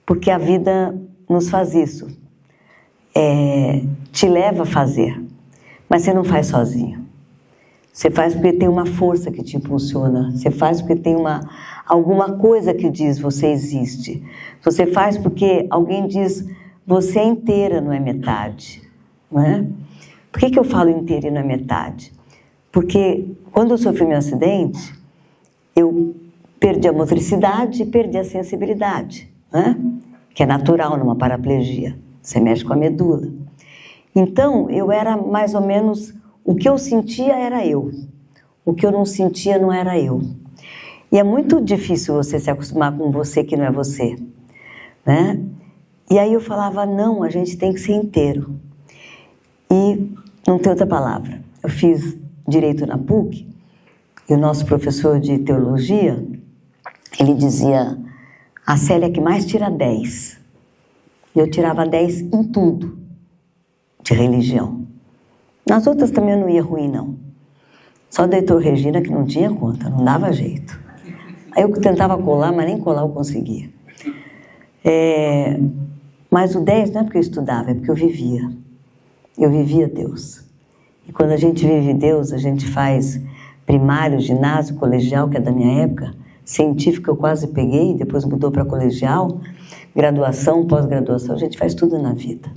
porque a vida nos faz isso. Te leva a fazer. Mas você não faz sozinho. Você faz porque tem uma força que te impulsiona. Você faz porque tem alguma coisa que diz você existe. Você faz porque alguém diz você é inteira, não é metade. Não é? Por que eu falo inteira e não é metade? Porque quando eu sofri meu acidente, eu perdi a motricidade e perdi a sensibilidade, né? Que é natural numa paraplegia. Você mexe com a medula. Então, eu era mais ou menos... O que eu sentia era eu. O que eu não sentia não era eu. E é muito difícil você se acostumar com você que não é você, né? E aí eu falava, não, a gente tem que ser inteiro. E não tem outra palavra. Eu fiz Direito na PUC, e o nosso professor de teologia, ele dizia, a Célia que mais tira 10. E eu tirava 10 em tudo de religião. Nas outras também eu não ia ruim, não. Só da Heitor Regina que não tinha conta, não dava jeito. Aí eu tentava colar, mas nem colar eu conseguia. Mas o 10 não é porque eu estudava, é porque eu vivia. Eu vivia Deus. E quando a gente vive Deus, a gente faz primário, ginásio, colegial, que é da minha época. Científico eu quase peguei, depois mudou para colegial. graduação, pós-graduação, a gente faz tudo na vida.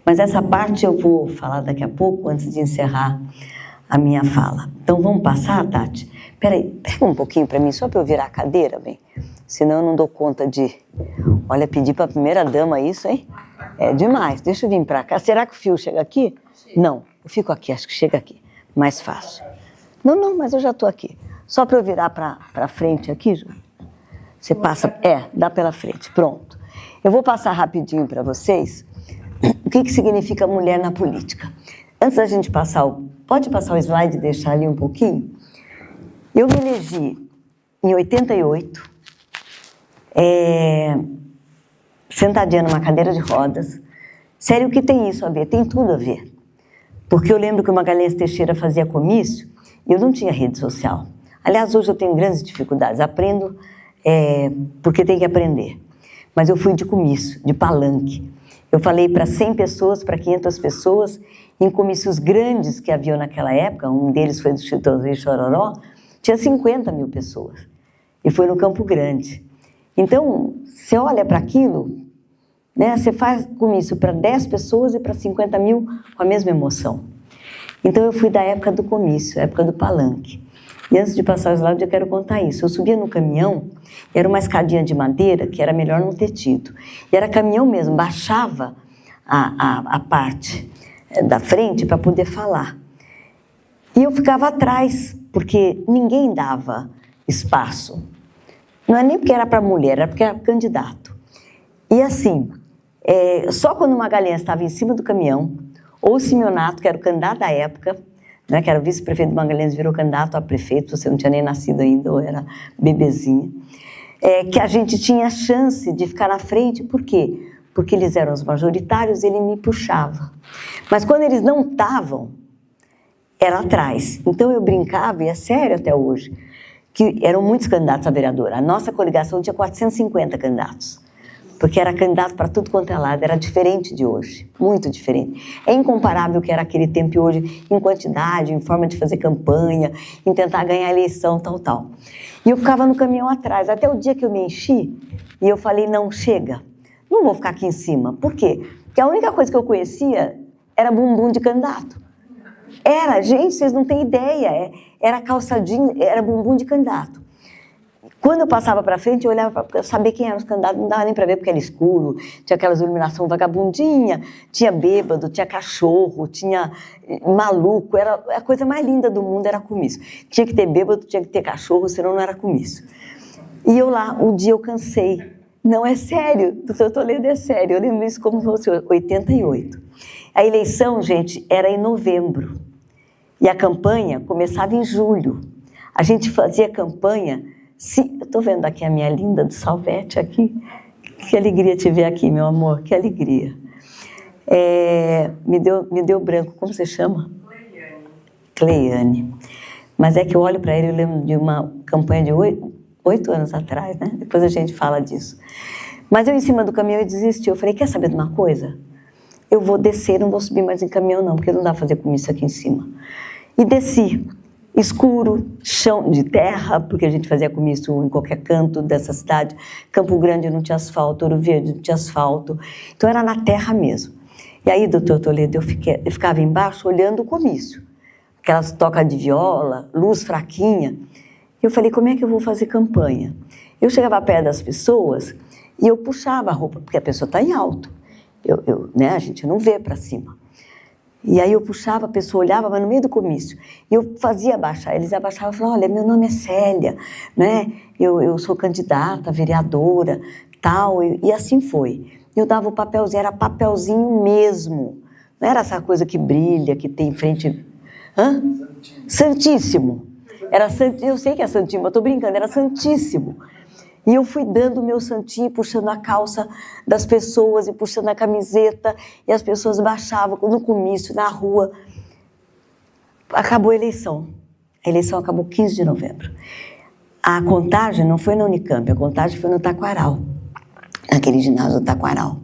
Mas essa parte eu vou falar daqui a pouco, antes de encerrar a minha fala. Então vamos passar, Tati? Peraí, pega um pouquinho para mim, só para eu virar a cadeira, bem. Senão eu não dou conta de... Olha, pedir para a primeira dama isso, hein? É demais. Deixa eu vir para cá. Será que o fio chega aqui? Não, eu fico aqui, acho que chega aqui. Mais fácil. Não, mas eu já estou aqui. Só para eu virar para frente aqui, Ju. Você passa... dá pela frente. Pronto. Eu vou passar rapidinho para vocês o que significa mulher na política. Antes da gente passar Pode passar o slide e deixar ali um pouquinho? Eu me elegi em 88, sentadinha numa cadeira de rodas. Sério, o que tem isso a ver? Tem tudo a ver. Porque eu lembro que o Magalhães Teixeira fazia comício e eu não tinha rede social. Aliás, hoje eu tenho grandes dificuldades. Aprendo porque tem que aprender. Mas eu fui de comício, de palanque. Eu falei para 100 pessoas, para 500 pessoas, em comícios grandes que haviam naquela época, um deles foi do Chitãozinho Chororó, tinha 50 mil pessoas. E foi no Campo Grande. Então, você olha para aquilo, né, você faz comício para 10 pessoas e para 50 mil com a mesma emoção. Então, eu fui da época do comício, época do palanque. E antes de passar o slide, eu quero contar isso. Eu subia no caminhão, era uma escadinha de madeira que era melhor não ter tido. E era caminhão mesmo, baixava a parte da frente para poder falar. E eu ficava atrás, porque ninguém dava espaço. Não é nem porque era para mulher, era porque era candidato. E assim, só quando o Magalhães estava em cima do caminhão, ou o Simeonato, que era o candidato da época, né, que era o vice-prefeito do Magalhães, virou candidato a prefeito, você não tinha nem nascido ainda, ou era bebezinha, que a gente tinha chance de ficar na frente. Por quê? Porque eles eram os majoritários, ele me puxava. Mas quando eles não estavam, era atrás. Então eu brincava, e é sério até hoje, que eram muitos candidatos a vereadora. A nossa coligação tinha 450 candidatos. Porque era candidato para tudo quanto é lado, era diferente de hoje, muito diferente. É incomparável o que era aquele tempo e hoje, em quantidade, em forma de fazer campanha, em tentar ganhar a eleição, tal. E eu ficava no caminhão atrás, até o dia que eu me enchi, e eu falei, não, chega, não vou ficar aqui em cima. Por quê? Porque a única coisa que eu conhecia era bumbum de candidato. Gente, vocês não têm ideia, era calça jeans, era bumbum de candidato. Quando eu passava para frente, eu olhava para saber quem eram os candidatos, não dava nem para ver porque era escuro, tinha aquelas iluminação vagabundinha, tinha bêbado, tinha cachorro, tinha maluco, era a coisa mais linda do mundo, era comício. Tinha que ter bêbado, tinha que ter cachorro, senão não era comício. E eu lá, um dia eu cansei. Não, é sério, doutor Toledo, é sério, eu lembro isso como se fosse 88. A eleição, gente, era em novembro e a campanha começava em julho. A gente fazia campanha... eu estou vendo aqui a minha linda do Salvete aqui. Que alegria te ver aqui, meu amor, que alegria. Me deu branco, como você chama? Cleiane. Mas é que eu olho para ele, eu lembro de uma campanha de 8 anos atrás, né? Depois a gente fala disso. Mas eu em cima do caminhão eu desisti, eu falei, quer saber de uma coisa? Eu vou descer, não vou subir mais em caminhão não, porque não dá para fazer comício aqui em cima. E desci. Escuro, chão de terra, porque a gente fazia comício em qualquer canto dessa cidade. Campo Grande não tinha asfalto, Ouro Verde não tinha asfalto. Então era na terra mesmo. E aí, doutor Toledo, eu ficava embaixo olhando o comício. Aquelas tocas de viola, luz fraquinha. E eu falei, como é que eu vou fazer campanha? Eu chegava perto das pessoas e eu puxava a roupa, porque a pessoa está em alto. Né, a gente não vê para cima. E aí eu puxava, a pessoa olhava, mas no meio do comício. E eu fazia abaixar, eles abaixavam e falavam, olha, meu nome é Célia, né? Eu sou candidata, vereadora, tal, e assim foi. Eu dava o papelzinho, era papelzinho mesmo. Não era essa coisa que brilha, que tem em frente... Hã? Santíssimo. Eu sei que é santinho, mas eu estou brincando, era santíssimo. E eu fui dando o meu santinho, puxando a calça das pessoas e puxando a camiseta, e as pessoas baixavam no comício, na rua. Acabou a eleição. A eleição acabou 15 de novembro. A contagem não foi na Unicamp, a contagem foi no Taquaral, naquele ginásio do Taquaral.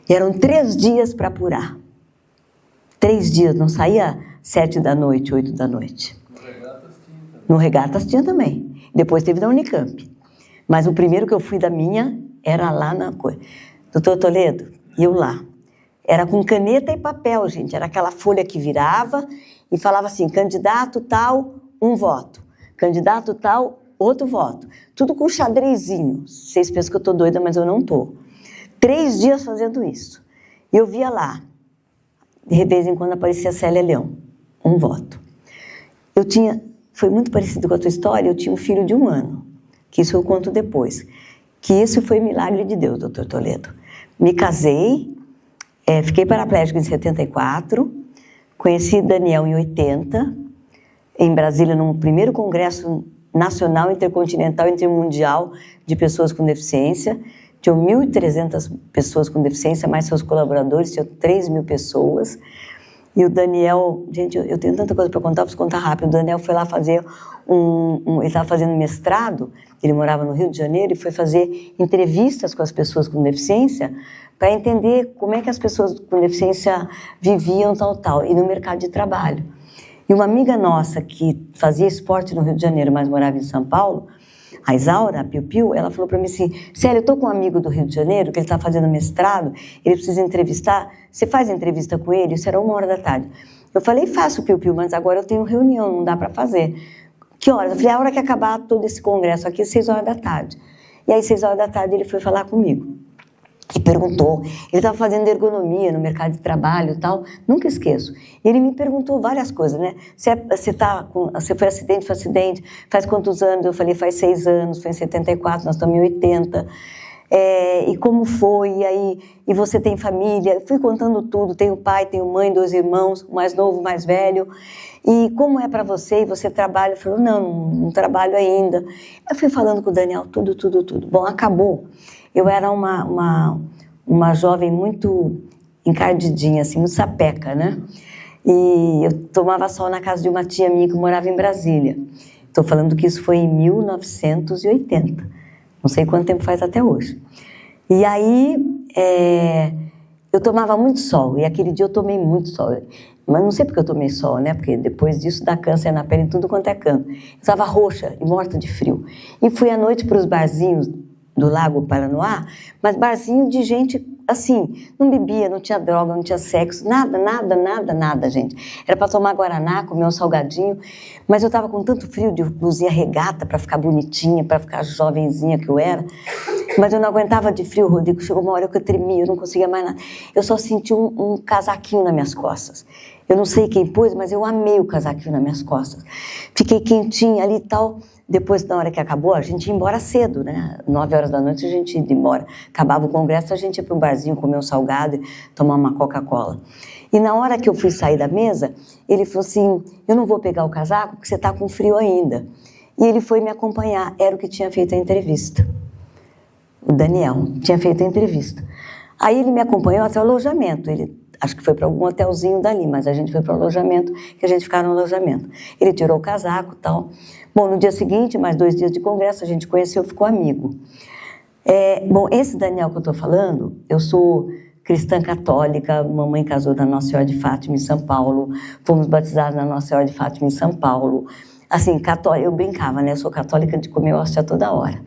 E eram 3 dias para apurar. 3 dias, não saía 7 da noite, 8 da noite. No Regatas tinha também. Depois teve na Unicamp. Mas o primeiro que eu fui da minha, era lá na coisa. Doutor Toledo, e eu lá. Era com caneta e papel, gente. Era aquela folha que virava e falava assim, candidato tal, um voto. Candidato tal, outro voto. Tudo com xadrezinho. Vocês pensam que eu estou doida, mas eu não estou. 3 dias fazendo isso. E eu via lá, de vez em quando aparecia Célia Leão, um voto. Foi muito parecido com a tua história, eu tinha um filho de 1 ano, que isso eu conto depois. Que isso foi milagre de Deus, doutor Toledo. Me casei, fiquei paraplégica em 74, conheci Daniel em 80, em Brasília, no primeiro congresso nacional, intercontinental, intermundial de pessoas com deficiência. Tinham 1.300 pessoas com deficiência, mais seus colaboradores, tinham 3.000 pessoas. E o Daniel, gente, eu tenho tanta coisa para contar, preciso contar rápido. O Daniel foi lá fazer ele estava fazendo mestrado, ele morava no Rio de Janeiro, e foi fazer entrevistas com as pessoas com deficiência para entender como é que as pessoas com deficiência viviam, tal, e no mercado de trabalho. E uma amiga nossa que fazia esporte no Rio de Janeiro, mas morava em São Paulo, a Isaura, a Piu Piu, ela falou para mim assim, Célia, eu estou com um amigo do Rio de Janeiro, que ele está fazendo mestrado, ele precisa entrevistar, você faz entrevista com ele? Isso era 1h da tarde. Eu falei, faço, Piu Piu, mas agora eu tenho reunião, não dá para fazer. Que horas? Eu falei, a hora que acabar todo esse congresso aqui, 6h da tarde. E aí, 6h da tarde, ele foi falar comigo. E perguntou, ele estava fazendo ergonomia no mercado de trabalho e tal, nunca esqueço. Ele me perguntou várias coisas, né? Você foi acidente, faz quantos anos? Eu falei, faz 6 anos, foi em 74, nós estamos em 80. E como foi? E você tem família? Eu fui contando tudo, tenho pai, tenho mãe, 2 irmãos, o mais novo, o mais velho. E como é para você? E você trabalha? Eu falei, não trabalho ainda. Eu fui falando com o Daniel, tudo. Bom, acabou. Eu era uma jovem muito encardidinha, assim, muito sapeca, né? E eu tomava sol na casa de uma tia minha que morava em Brasília. Estou falando que isso foi em 1980. Não sei quanto tempo faz até hoje. E aí, eu tomava muito sol. E aquele dia eu tomei muito sol. Mas não sei porque eu tomei sol, né? Porque depois disso dá câncer na pele em tudo quanto é canto. Eu estava roxa e morta de frio. E fui à noite para os barzinhos do Lago Paranoá, mas barzinho de gente, assim, não bebia, não tinha droga, não tinha sexo, nada, gente. Era para tomar guaraná, comer um salgadinho, mas eu estava com tanto frio de blusinha regata para ficar bonitinha, para ficar jovenzinha que eu era, mas eu não aguentava de frio, Rodrigo. Chegou uma hora que eu tremia, eu não conseguia mais nada. Eu só senti um casaquinho nas minhas costas. Eu não sei quem pôs, mas eu amei o casaquinho nas minhas costas. Fiquei quentinha ali e tal. Depois, na hora que acabou, a gente ia embora cedo, né? 9h da noite a gente ia embora. Acabava o congresso, a gente ia para um barzinho comer um salgado e tomar uma Coca-Cola. E na hora que eu fui sair da mesa, ele falou assim, eu não vou pegar o casaco porque você está com frio ainda. E ele foi me acompanhar, era o que tinha feito a entrevista. O Daniel tinha feito a entrevista. Aí ele me acompanhou até o alojamento, acho que foi para algum hotelzinho dali, mas a gente foi para o alojamento, que a gente ficava no alojamento. Ele tirou o casaco e tal. Bom, no dia seguinte, mais 2 dias de congresso, a gente conheceu, ficou amigo. Bom, esse Daniel que eu estou falando, eu sou cristã católica, mamãe casou na Nossa Senhora de Fátima em São Paulo, fomos batizados na Nossa Senhora de Fátima em São Paulo. Assim, católica, eu brincava, né? Eu sou católica de comer hóstia toda hora.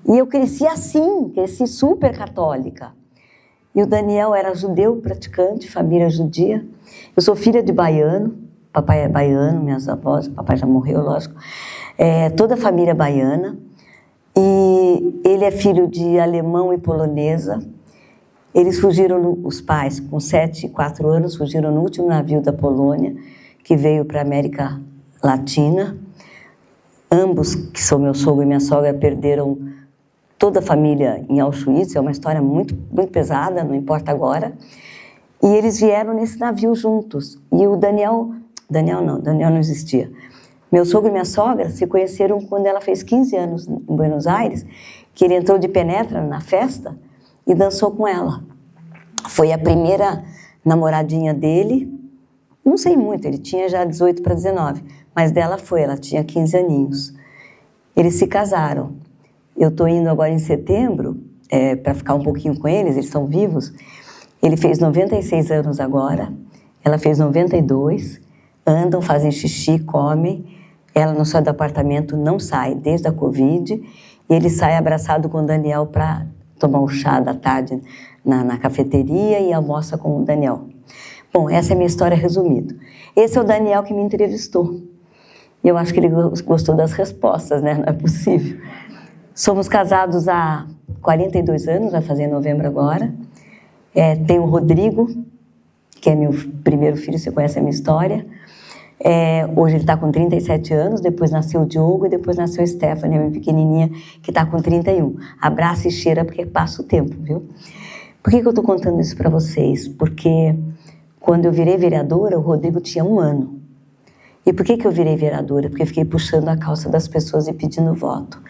E eu cresci assim, cresci super católica. E o Daniel era judeu praticante, família judia. Eu sou filha de baiano, papai é baiano, minhas avós, papai já morreu, lógico. Toda a família é baiana. E ele é filho de alemão e polonesa. Eles fugiram, os pais, com 7 e 4 anos, fugiram no último navio da Polônia, que veio para a América Latina. Ambos, que são meu sogro e minha sogra, perderam toda a família em Auschwitz. É uma história muito, muito pesada, não importa agora. E eles vieram nesse navio juntos. E o Daniel não existia. Meu sogro e minha sogra se conheceram quando ela fez 15 anos em Buenos Aires, que ele entrou de penetra na festa e dançou com ela. Foi a primeira namoradinha dele, não sei muito, ele tinha já 18 para 19, mas dela foi, ela tinha 15 aninhos. Eles se casaram. Eu estou indo agora em setembro para ficar um pouquinho com eles estão vivos. Ele fez 96 anos agora, ela fez 92, andam, fazem xixi, comem. Ela não sai do apartamento, não sai desde a Covid. e ele sai abraçado com o Daniel para tomar o chá da tarde na cafeteria e almoça com o Daniel. Bom, essa é a minha história resumida. Esse é o Daniel que me entrevistou. Eu acho que ele gostou das respostas, né? Não é possível. Somos casados há 42 anos, vai fazer em novembro agora. Tem o Rodrigo, que é meu primeiro filho, você conhece a minha história. Hoje ele está com 37 anos, depois nasceu o Diogo e depois nasceu a Stephanie, minha pequenininha, que está com 31. Abraça e cheira porque passa o tempo, viu? Por que eu estou contando isso para vocês? Porque quando eu virei vereadora, o Rodrigo tinha 1 ano. E por que eu virei vereadora? Porque eu fiquei puxando a calça das pessoas e pedindo voto.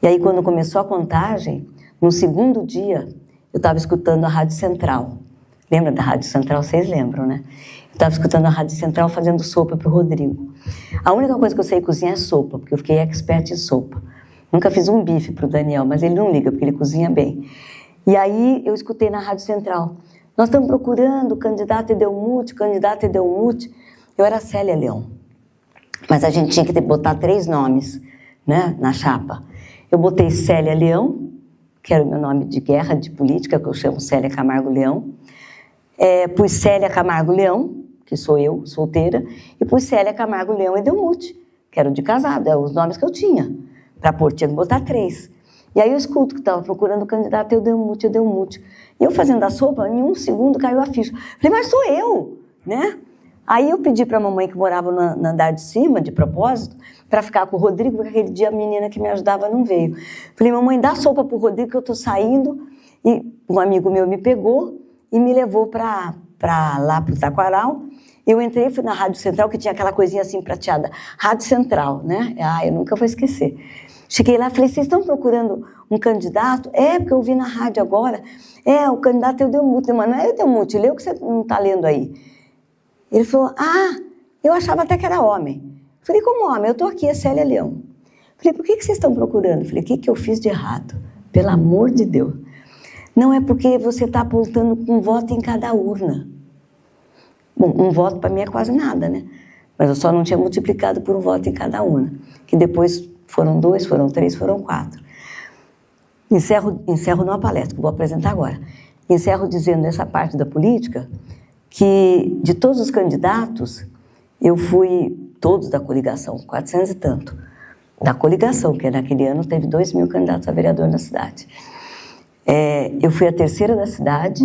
E aí, quando começou a contagem, no segundo dia, eu estava escutando a Rádio Central. Lembra da Rádio Central? Vocês lembram, né? Eu estava escutando a Rádio Central fazendo sopa para o Rodrigo. A única coisa que eu sei cozinhar é sopa, porque eu fiquei expert em sopa. Nunca fiz um bife para o Daniel, mas ele não liga, porque ele cozinha bem. E aí, eu escutei na Rádio Central. Nós estamos procurando candidato Edelmute, candidato Edelmute. Eu era Célia Leão. Mas a gente tinha que botar 3 nomes, né, na chapa. Eu botei Célia Leão, que era o meu nome de guerra, de política, que eu chamo Célia Camargo Leão. Pus Célia Camargo Leão, que sou eu, solteira, e pus Célia Camargo Leão Edelmute, que era o de casado, eram os nomes que eu tinha. Para pôr, tinha que botar 3. E aí eu escuto que estava procurando o candidato Edelmute. E eu fazendo a sopa, em 1 segundo caiu a ficha. Falei, mas sou eu, né? Aí eu pedi para a mamãe, que morava no andar de cima, de propósito, para ficar com o Rodrigo, porque aquele dia a menina que me ajudava não veio. Falei, mamãe, dá sopa para o Rodrigo que eu estou saindo. E um amigo meu me pegou e me levou para lá, para o Taquaral. Eu entrei, fui na Rádio Central, que tinha aquela coisinha assim prateada. Rádio Central, né? Eu nunca vou esquecer. Cheguei lá, falei, vocês estão procurando um candidato? Porque eu vi na rádio agora. O candidato é o Edelmute. Mas não é o Edelmute, lê o que você não está lendo aí. Ele falou, eu achava até que era homem. Falei, como homem? Eu estou aqui, é Célia Leão. Falei, por que vocês estão procurando? Falei, o que eu fiz de errado? Pelo amor de Deus. Não é porque você está apontando um voto em cada urna. Bom, um voto para mim é quase nada, né? Mas eu só não tinha multiplicado por um voto em cada urna. Que depois foram 2, foram 3, foram 4. Encerro numa palestra, que vou apresentar agora. Encerro dizendo essa parte da política, que de todos os candidatos, eu fui, todos da coligação, 400 e tanto, da coligação, que naquele ano teve 2.000 candidatos a vereador na cidade. Eu fui a 3ª da cidade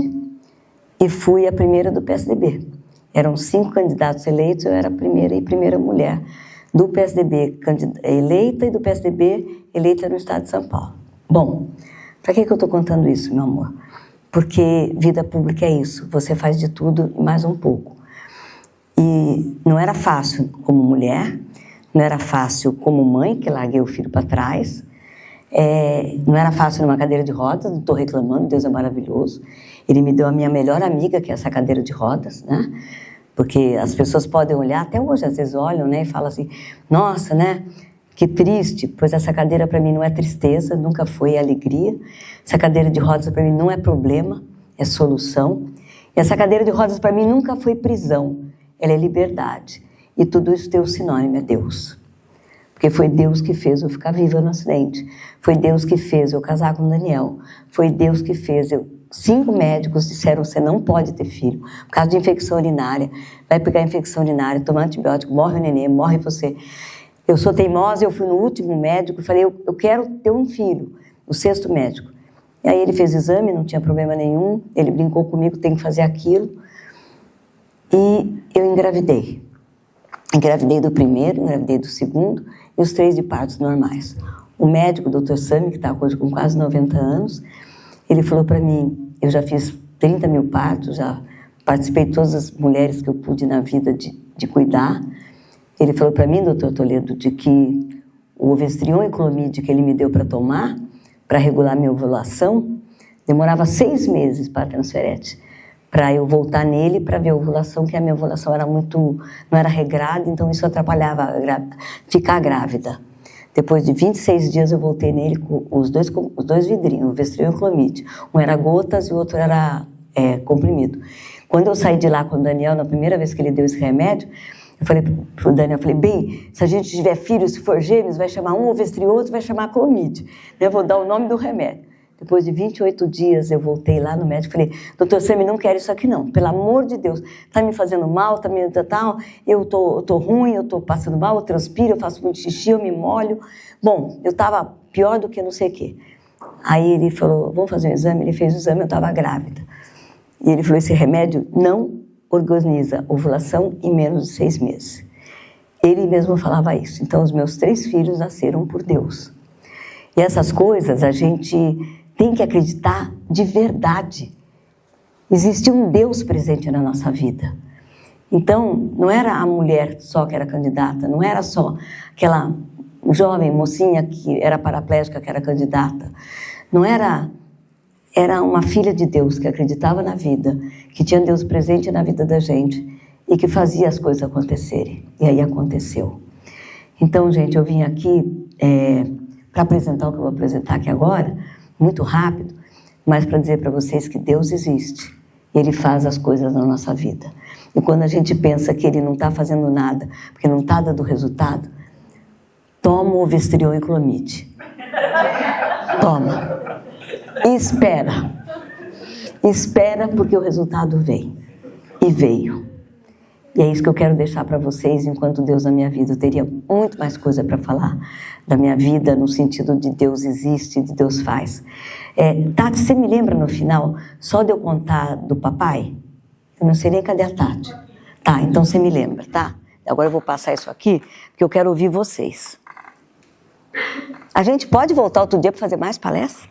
e fui a 1ª do PSDB. Eram 5 candidatos eleitos, eu era a primeira mulher do PSDB eleita e do PSDB eleita no estado de São Paulo. Bom, para que eu estou contando isso, meu amor? Porque vida pública é isso, você faz de tudo e mais um pouco. E não era fácil como mulher, não era fácil como mãe, que larguei o filho para trás, não era fácil numa cadeira de rodas, não estou reclamando, Deus é maravilhoso. Ele me deu a minha melhor amiga, que é essa cadeira de rodas, né? Porque as pessoas podem olhar, até hoje às vezes olham, né, e falam assim, nossa, né, que triste, pois essa cadeira para mim não é tristeza, nunca foi alegria. Essa cadeira de rodas para mim não é problema, é solução. E essa cadeira de rodas para mim nunca foi prisão, ela é liberdade. E tudo isso tem um sinônimo, é Deus. Porque foi Deus que fez eu ficar viva no acidente. Foi Deus que fez eu casar com o Daniel. Foi Deus que fez 5 médicos disseram, você não pode ter filho, por causa de infecção urinária. Vai pegar infecção urinária, tomar antibiótico, morre o neném, morre você. Eu sou teimosa, eu fui no último médico e falei, eu quero ter um filho, o 6º médico. E aí ele fez o exame, não tinha problema nenhum, ele brincou comigo, tem que fazer aquilo. E eu engravidei. Engravidei do 1º, engravidei do 2º e os 3 de partos normais. O médico, o Dr. Sami, que está hoje com quase 90 anos, ele falou para mim, eu já fiz 30.000 partos, já participei de todas as mulheres que eu pude na vida de cuidar. Ele falou para mim, doutor Toledo, de que o Ovestrion e Clomid que ele me deu para tomar, para regular minha ovulação, demorava 6 meses para a transferete, para eu voltar nele para ver a ovulação, que a minha ovulação era não era regrada, então isso atrapalhava ficar grávida. Depois de 26 dias eu voltei nele com os dois vidrinhos, o Ovestrion e o Clomid. Um era gotas e o outro era comprimido. Quando eu saí de lá com o Daniel, na primeira vez que ele deu esse remédio, Eu falei pro Daniel, eu falei, bem, se a gente tiver filhos, se for gêmeos, vai chamar um ovestrioso, vai chamar clomide. Eu vou dar o nome do remédio. Depois de 28 dias, eu voltei lá no médico e falei, doutor Sami, não quero isso aqui não, pelo amor de Deus, tá me fazendo mal, tá me tal, eu tô ruim, eu tô passando mal, eu transpiro, eu faço muito xixi, eu me molho. Bom, eu tava pior do que não sei o quê. Aí ele falou, vamos fazer um exame? Ele fez o exame, eu tava grávida. E ele falou, esse remédio não organiza ovulação em menos de 6 meses. Ele mesmo falava isso. Então, os meus 3 filhos nasceram por Deus. E essas coisas a gente tem que acreditar de verdade. Existe um Deus presente na nossa vida. Então, não era a mulher só que era candidata, não era só aquela jovem mocinha que era paraplégica que era candidata. Não era... Era uma filha de Deus que acreditava na vida, que tinha Deus presente na vida da gente e que fazia as coisas acontecerem. E aí aconteceu. Então, gente, eu vim aqui para apresentar o que eu vou apresentar aqui agora, muito rápido, mas para dizer para vocês que Deus existe. Ele faz as coisas na nossa vida. E quando a gente pensa que Ele não está fazendo nada, porque não está dando resultado, toma o Ovestriol e clomide. Toma. E espera. Espera porque o resultado vem. E veio. E é isso que eu quero deixar para vocês enquanto Deus na minha vida. Eu teria muito mais coisa para falar da minha vida no sentido de Deus existe, de Deus faz. Tati, você me lembra no final só de eu contar do papai? Eu não sei nem cadê a Tati. Tá, então você me lembra, tá? Agora eu vou passar isso aqui porque eu quero ouvir vocês. A gente pode voltar outro dia para fazer mais palestra?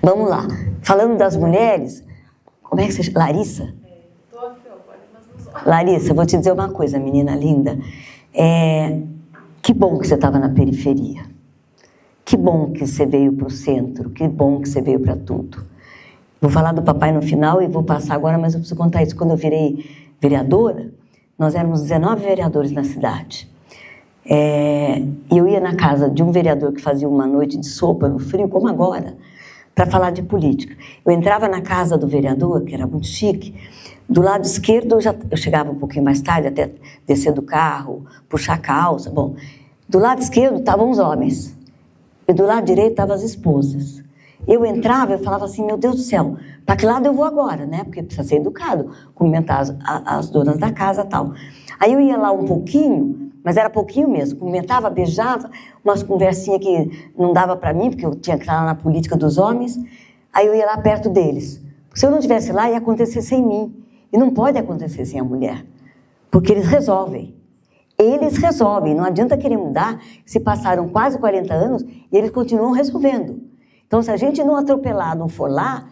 Vamos lá. Falando das mulheres, como é que você chama? Larissa? Larissa, eu vou te dizer uma coisa, menina linda. Que bom que você estava na periferia. Que bom que você veio para o centro. Que bom que você veio para tudo. Vou falar do papai no final e vou passar agora, mas eu preciso contar isso. Quando eu virei vereadora, nós éramos 19 vereadores na cidade. E eu ia na casa de um vereador que fazia uma noite de sopa no frio, como agora, para falar de política. Eu entrava na casa do vereador, que era muito chique, do lado esquerdo eu chegava um pouquinho mais tarde, até descer do carro, puxar a calça. Bom, do lado esquerdo estavam os homens, e do lado direito estavam as esposas. Eu entrava e falava assim, meu Deus do céu, para que lado eu vou agora, né? Porque precisa ser educado, cumprimentar as donas da casa e tal. Aí eu ia lá um pouquinho, mas era pouquinho mesmo, cumprimentava, beijava, umas conversinhas que não dava para mim, porque eu tinha que estar lá na política dos homens, aí eu ia lá perto deles. Se eu não estivesse lá, ia acontecer sem mim. E não pode acontecer sem a mulher, porque eles resolvem. Eles resolvem, não adianta querer mudar, se passaram quase 40 anos e eles continuam resolvendo. Então, se a gente não atropelar, não for lá,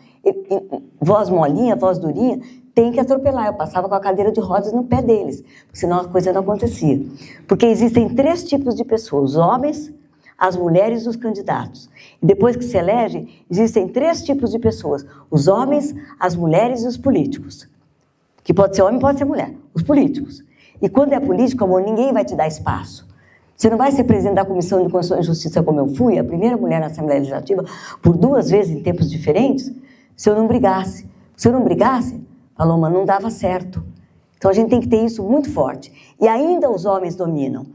voz molinha, voz durinha, tem que atropelar. Eu passava com a cadeira de rodas no pé deles, senão a coisa não acontecia. Porque existem 3 tipos de pessoas, os homens, as mulheres e os candidatos. E depois que se elege, existem 3 tipos de pessoas, os homens, as mulheres e os políticos. Que pode ser homem, pode ser mulher, os políticos. E quando é político, amor, ninguém vai te dar espaço. Você não vai ser presidente da Comissão de Constituição e Justiça como eu fui, a primeira mulher na Assembleia Legislativa, por 2 vezes em tempos diferentes, se eu não brigasse. Se eu não brigasse, Paloma, não dava certo. Então a gente tem que ter isso muito forte. E ainda os homens dominam.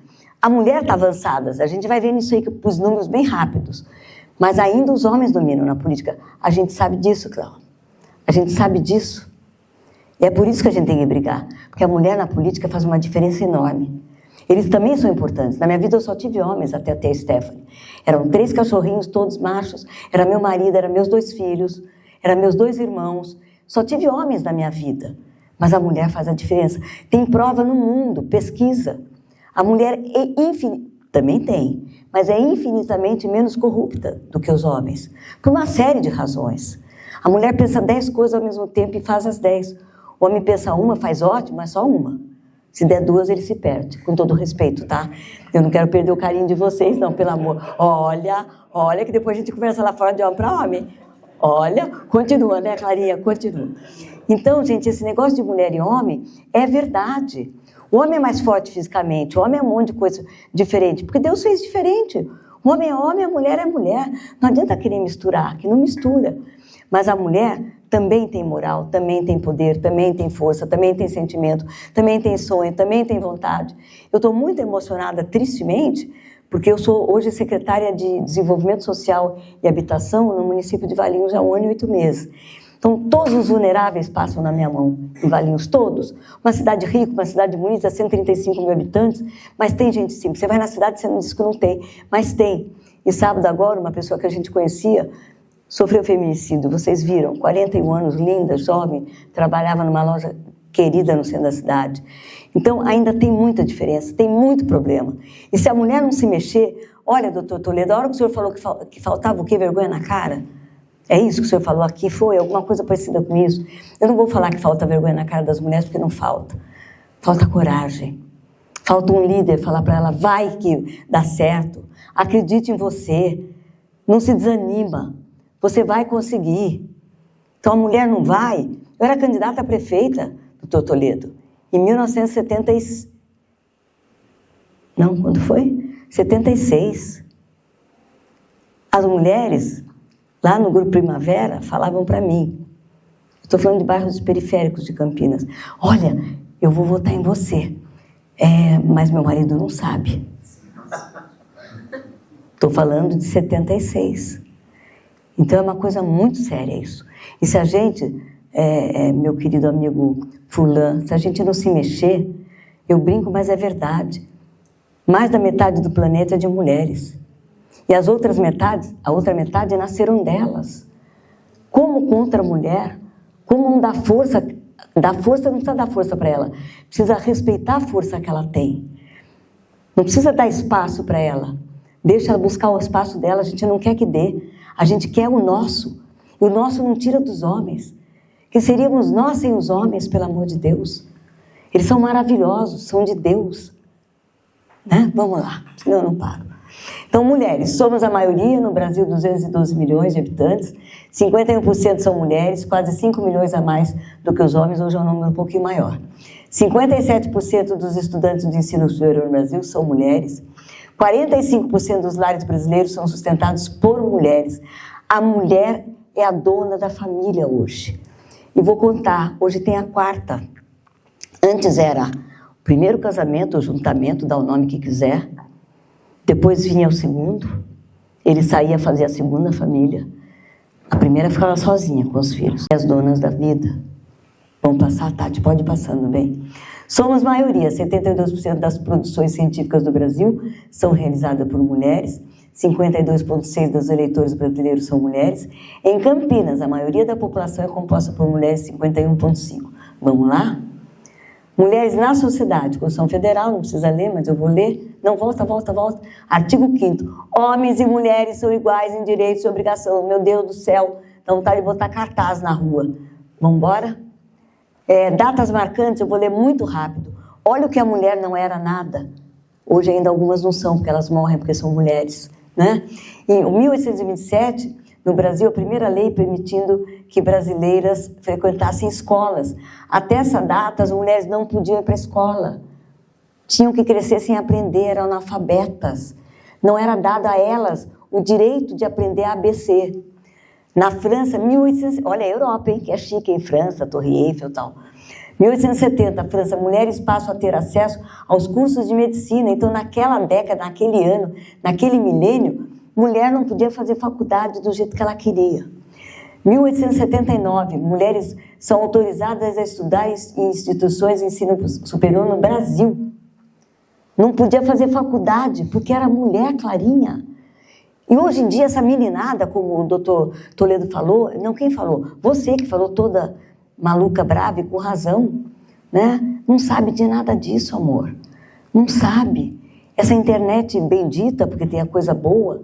A mulher está avançada, a gente vai vendo isso aí com os números bem rápidos. Mas ainda os homens dominam na política. A gente sabe disso, Cláudia. A gente sabe disso. E é por isso que a gente tem que brigar. Porque a mulher na política faz uma diferença enorme. Eles também são importantes. Na minha vida eu só tive homens até ter a Stephanie. Eram 3 cachorrinhos, todos machos. Era meu marido, eram meus 2 filhos. Eram meus 2 irmãos. Só tive homens na minha vida. Mas a mulher faz a diferença. Tem prova no mundo, pesquisa. A mulher também tem, mas é infinitamente menos corrupta do que os homens. Por uma série de razões. A mulher pensa 10 coisas ao mesmo tempo e faz as 10. O homem pensa uma, faz ótimo, mas só uma. Se der 2, ele se perde, com todo respeito, tá? Eu não quero perder o carinho de vocês, não, pelo amor. Olha, que depois a gente conversa lá fora de homem para homem. Olha, continua, né, Clarinha? Continua. Então, gente, esse negócio de mulher e homem é verdade. O homem é mais forte fisicamente, o homem é um monte de coisa diferente, porque Deus fez diferente. O homem é homem, a mulher é mulher. Não adianta querer misturar, que não mistura. Mas a mulher também tem moral, também tem poder, também tem força, também tem sentimento, também tem sonho, também tem vontade. Eu estou muito emocionada, tristemente, porque eu sou hoje secretária de Desenvolvimento Social e Habitação no município de Valinhos há 1 ano e 8 meses. Então, todos os vulneráveis passam na minha mão, em Valinhos, todos. Uma cidade rica, uma cidade bonita, 135 mil habitantes, mas tem gente simples. Você vai na cidade, você não diz que não tem, mas tem. E sábado agora, uma pessoa que a gente conhecia sofreu feminicídio. Vocês viram, 41 anos, linda, jovem, trabalhava numa loja querida no centro da cidade. Então, ainda tem muita diferença, tem muito problema. E se a mulher não se mexer, olha, doutor Toledo, a hora que o senhor falou que faltava o quê? Vergonha na cara? É isso que o senhor falou aqui? Foi alguma coisa parecida com isso? Eu não vou falar que falta vergonha na cara das mulheres, porque não falta. Falta coragem. Falta um líder falar para ela, vai que dá certo. Acredite em você. Não se desanima. Você vai conseguir. Então a mulher não vai. Eu era candidata a prefeita, doutor Toledo, em 1976. Não, quando foi? 76. As mulheres, lá no Grupo Primavera, falavam para mim, estou falando de bairros periféricos de Campinas, olha, eu vou votar em você, mas meu marido não sabe. Estou falando de 76. Então é uma coisa muito séria isso. E se a gente, meu querido amigo Fulano, se a gente não se mexer, eu brinco, mas é verdade. Mais da metade do planeta é de mulheres. E as outras metades, a outra metade nasceram delas. Como contra a mulher? Como não dá força? Dar força não precisa dar força para ela. Precisa respeitar a força que ela tem. Não precisa dar espaço para ela. Deixa ela buscar o espaço dela. A gente não quer que dê. A gente quer o nosso. E o nosso não tira dos homens. Que seríamos nós sem os homens, pelo amor de Deus. Eles são maravilhosos, são de Deus. Né? Vamos lá, senão eu não paro. Então, mulheres, somos a maioria no Brasil, 212 milhões de habitantes, 51% são mulheres, quase 5 milhões a mais do que os homens, hoje é um número um pouquinho maior. 57% dos estudantes de ensino superior no Brasil são mulheres, 45% dos lares brasileiros são sustentados por mulheres. A mulher é a dona da família hoje. E vou contar, hoje tem a quarta. Antes era o primeiro casamento, o juntamento, dá o nome que quiser. Depois vinha o segundo, ele saía fazer a segunda família. A primeira ficava sozinha com os filhos. As donas da vida. Vamos passar, Tati? Pode ir passando, bem. Somos maioria, 72% das produções científicas do Brasil são realizadas por mulheres, 52,6% dos eleitores brasileiros são mulheres. Em Campinas, a maioria da população é composta por mulheres, 51,5%. Vamos lá? Mulheres na sociedade, Constituição Federal, não precisa ler, mas eu vou ler. Não, volta. Artigo 5º. Homens e mulheres são iguais em direitos e obrigações. Meu Deus do céu, dá vontade de botar cartaz na rua. Vamos embora? Datas marcantes, eu vou ler muito rápido. Olha o que a mulher não era nada. Hoje ainda algumas não são, porque elas morrem porque são mulheres. Né? Em 1827, no Brasil, a primeira lei permitindo que brasileiras frequentassem escolas. Até essa data, as mulheres não podiam ir para a escola. Tinham que crescer sem aprender, eram analfabetas. Não era dado a elas o direito de aprender ABC. Na França, 1800... Olha a Europa, hein, que é chique em França, Torre Eiffel e tal. 1870, França, mulheres passam a ter acesso aos cursos de medicina. Então, naquela década, naquele ano, naquele milênio, mulher não podia fazer faculdade do jeito que ela queria. 1879, mulheres são autorizadas a estudar em instituições de ensino superior no Brasil. Não podia fazer faculdade, porque era mulher, Clarinha. E hoje em dia, essa meninada, como o doutor Toledo falou, não quem falou? Você que falou toda maluca, brava e com razão, né? Não sabe de nada disso, amor. Não sabe. Essa internet bendita, porque tem a coisa boa,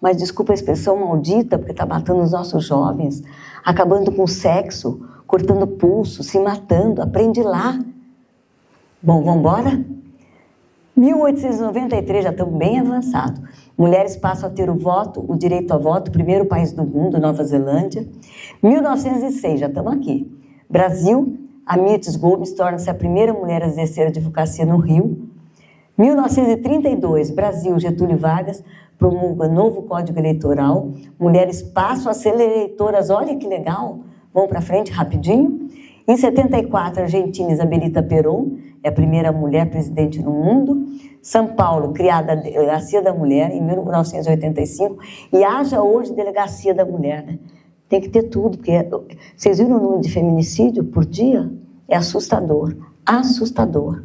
mas desculpa a expressão maldita, porque está matando os nossos jovens, acabando com o sexo, cortando pulso, se matando. Aprende lá. Bom, vamos embora? 1893, já estamos bem avançados. Mulheres passam a ter o direito ao voto, primeiro país do mundo, Nova Zelândia. 1906, já estamos aqui. Brasil, a Mirtes Gomes torna-se a primeira mulher a exercer a advocacia no Rio. 1932, Brasil, Getúlio Vargas promulga novo Código Eleitoral. Mulheres passam a ser eleitoras, olha que legal, Vamos para frente rapidinho. Em 74, a Argentina, Isabelita Perón, é a primeira mulher presidente no mundo. São Paulo, criada a Delegacia da Mulher, em 1985. E haja hoje Delegacia da Mulher, né? Tem que ter tudo, porque vocês viram o número de feminicídio por dia? É assustador, assustador.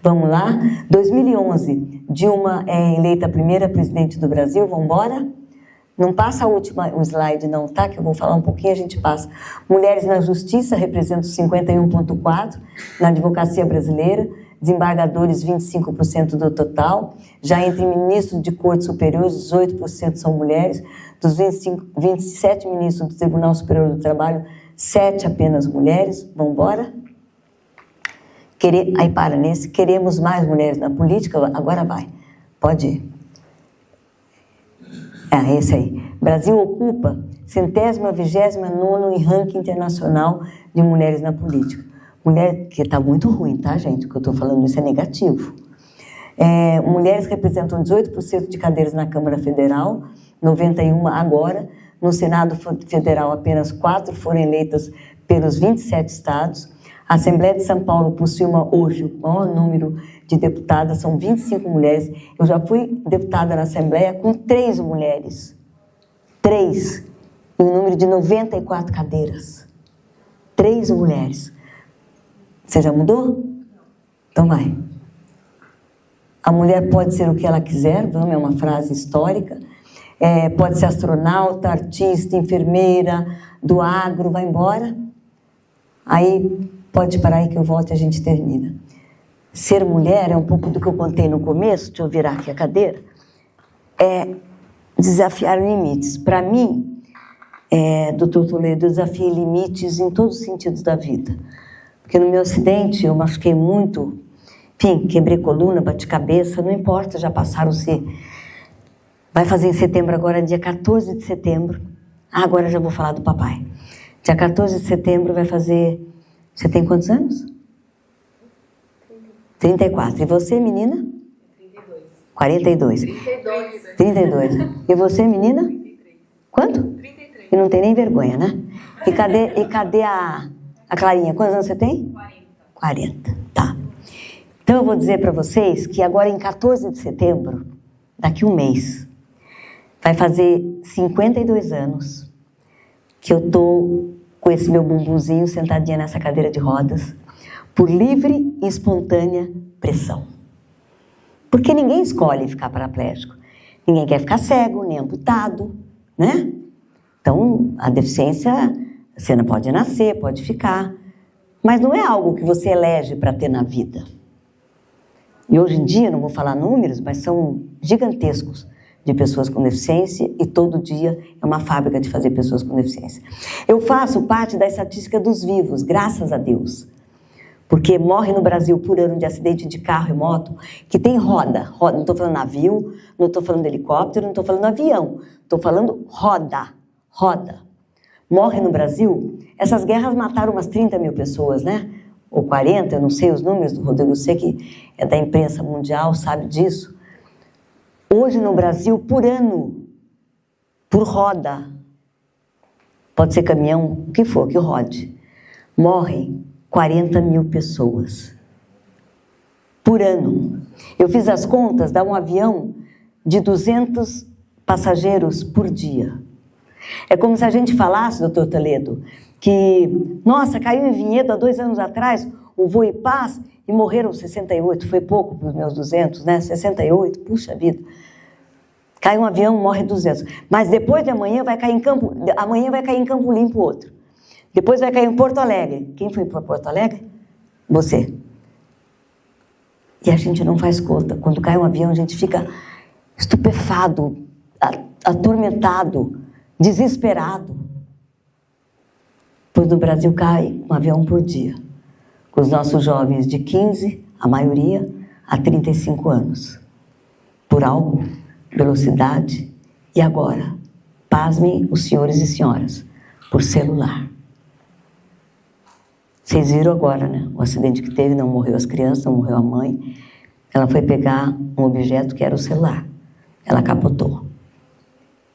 Vamos lá, 2011, Dilma é eleita a primeira presidente do Brasil, vamos embora? Não passa o slide não, tá? Que eu vou falar um pouquinho, a gente passa. Mulheres na Justiça representam 51,4% na advocacia brasileira, desembargadores 25% do total, já entre ministros de cortes superiores, 18% são mulheres, dos 27 ministros do Tribunal Superior do Trabalho, 7 apenas mulheres, vamos embora? Aí para nesse, queremos mais mulheres na política, agora vai, pode ir. Esse aí. Brasil ocupa 129º em ranking internacional de mulheres na política. Mulher, que está muito ruim, tá, gente? O que eu estou falando isso é negativo. Mulheres representam 18% de cadeiras na Câmara Federal, 91 agora. No Senado Federal, apenas 4 foram eleitas pelos 27 estados. A Assembleia de São Paulo possui hoje o maior número de deputadas, são 25 mulheres. Eu já fui deputada na Assembleia com 3 mulheres. 3. E um número de 94 cadeiras. 3 mulheres. Você já mudou? Então vai. A mulher pode ser o que ela quiser, vamos, é uma frase histórica. Pode ser astronauta, artista, enfermeira, do agro, vai embora. Aí, pode parar aí que eu volto e a gente termina. Ser mulher é um pouco do que eu contei no começo, deixa eu virar aqui a cadeira, é desafiar limites. Para mim, doutor Toledo, eu desafiei limites em todos os sentidos da vida. Porque no meu acidente eu machuquei muito, enfim, quebrei coluna, bati cabeça, não importa, já passaram-se... Vai fazer em setembro agora, dia 14 de setembro. Agora eu já vou falar do papai. Dia 14 de setembro vai fazer... Você tem quantos anos? 34. E você, menina? 42. 32. E você, menina? 33. Quanto? 33. E não tem nem vergonha, né? E cadê a Clarinha? Quantos anos você tem? 40. Tá. Então eu vou dizer para vocês que agora em 14 de setembro, daqui um mês, vai fazer 52 anos que eu tô com esse meu bumbumzinho sentadinha nessa cadeira de rodas, por livre e espontânea pressão. Porque ninguém escolhe ficar paraplégico. Ninguém quer ficar cego, nem amputado, né? Então, a deficiência, você não pode nascer, pode ficar, mas não é algo que você elege para ter na vida. E hoje em dia, não vou falar números, mas são gigantescos de pessoas com deficiência e todo dia é uma fábrica de fazer pessoas com deficiência. Eu faço parte da estatística dos vivos, graças a Deus. Porque morre no Brasil por ano de acidente de carro e moto que tem roda. Não estou falando navio, não estou falando helicóptero, não estou falando avião. Estou falando roda. Morre no Brasil, essas guerras mataram umas 30 mil pessoas, né? Ou 40, eu não sei os números do Rodrigo, eu sei que é da imprensa mundial, sabe disso. Hoje no Brasil, por ano, por roda, pode ser caminhão, o que for, que rode, morrem 40 mil pessoas por ano. Eu fiz as contas, dá um avião de 200 passageiros por dia. É como se a gente falasse, doutor Toledo, que, nossa, caiu em Vinhedo há 2 anos atrás, o Voo e Paz, e morreram 68, foi pouco para os meus 200, né? 68, puxa vida. Cai um avião, morre 200. Mas depois de amanhã vai cair em Campo Limpo outro. Depois vai cair em Porto Alegre. Quem foi para Porto Alegre? Você. E a gente não faz conta. Quando cai um avião, a gente fica estupefado, atormentado, desesperado. Pois no Brasil cai um avião por dia. Com os nossos jovens de 15, a maioria, a 35 anos. Por algo, velocidade e agora, pasmem os senhores e senhoras, por celular. Vocês viram agora, né? O acidente que teve, não morreu as crianças, não morreu a mãe. Ela foi pegar um objeto que era o celular. Ela capotou.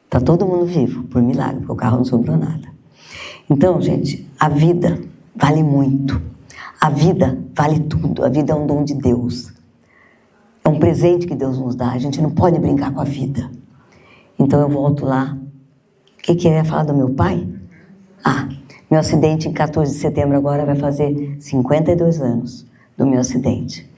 Está todo mundo vivo, por milagre, porque o carro não sobrou nada. Então, gente, a vida vale muito. A vida vale tudo. A vida é um dom de Deus. É um presente que Deus nos dá. A gente não pode brincar com a vida. Então eu volto lá. O que eu ia falar do meu pai? Meu acidente em 14 de setembro agora vai fazer 52 anos do meu acidente.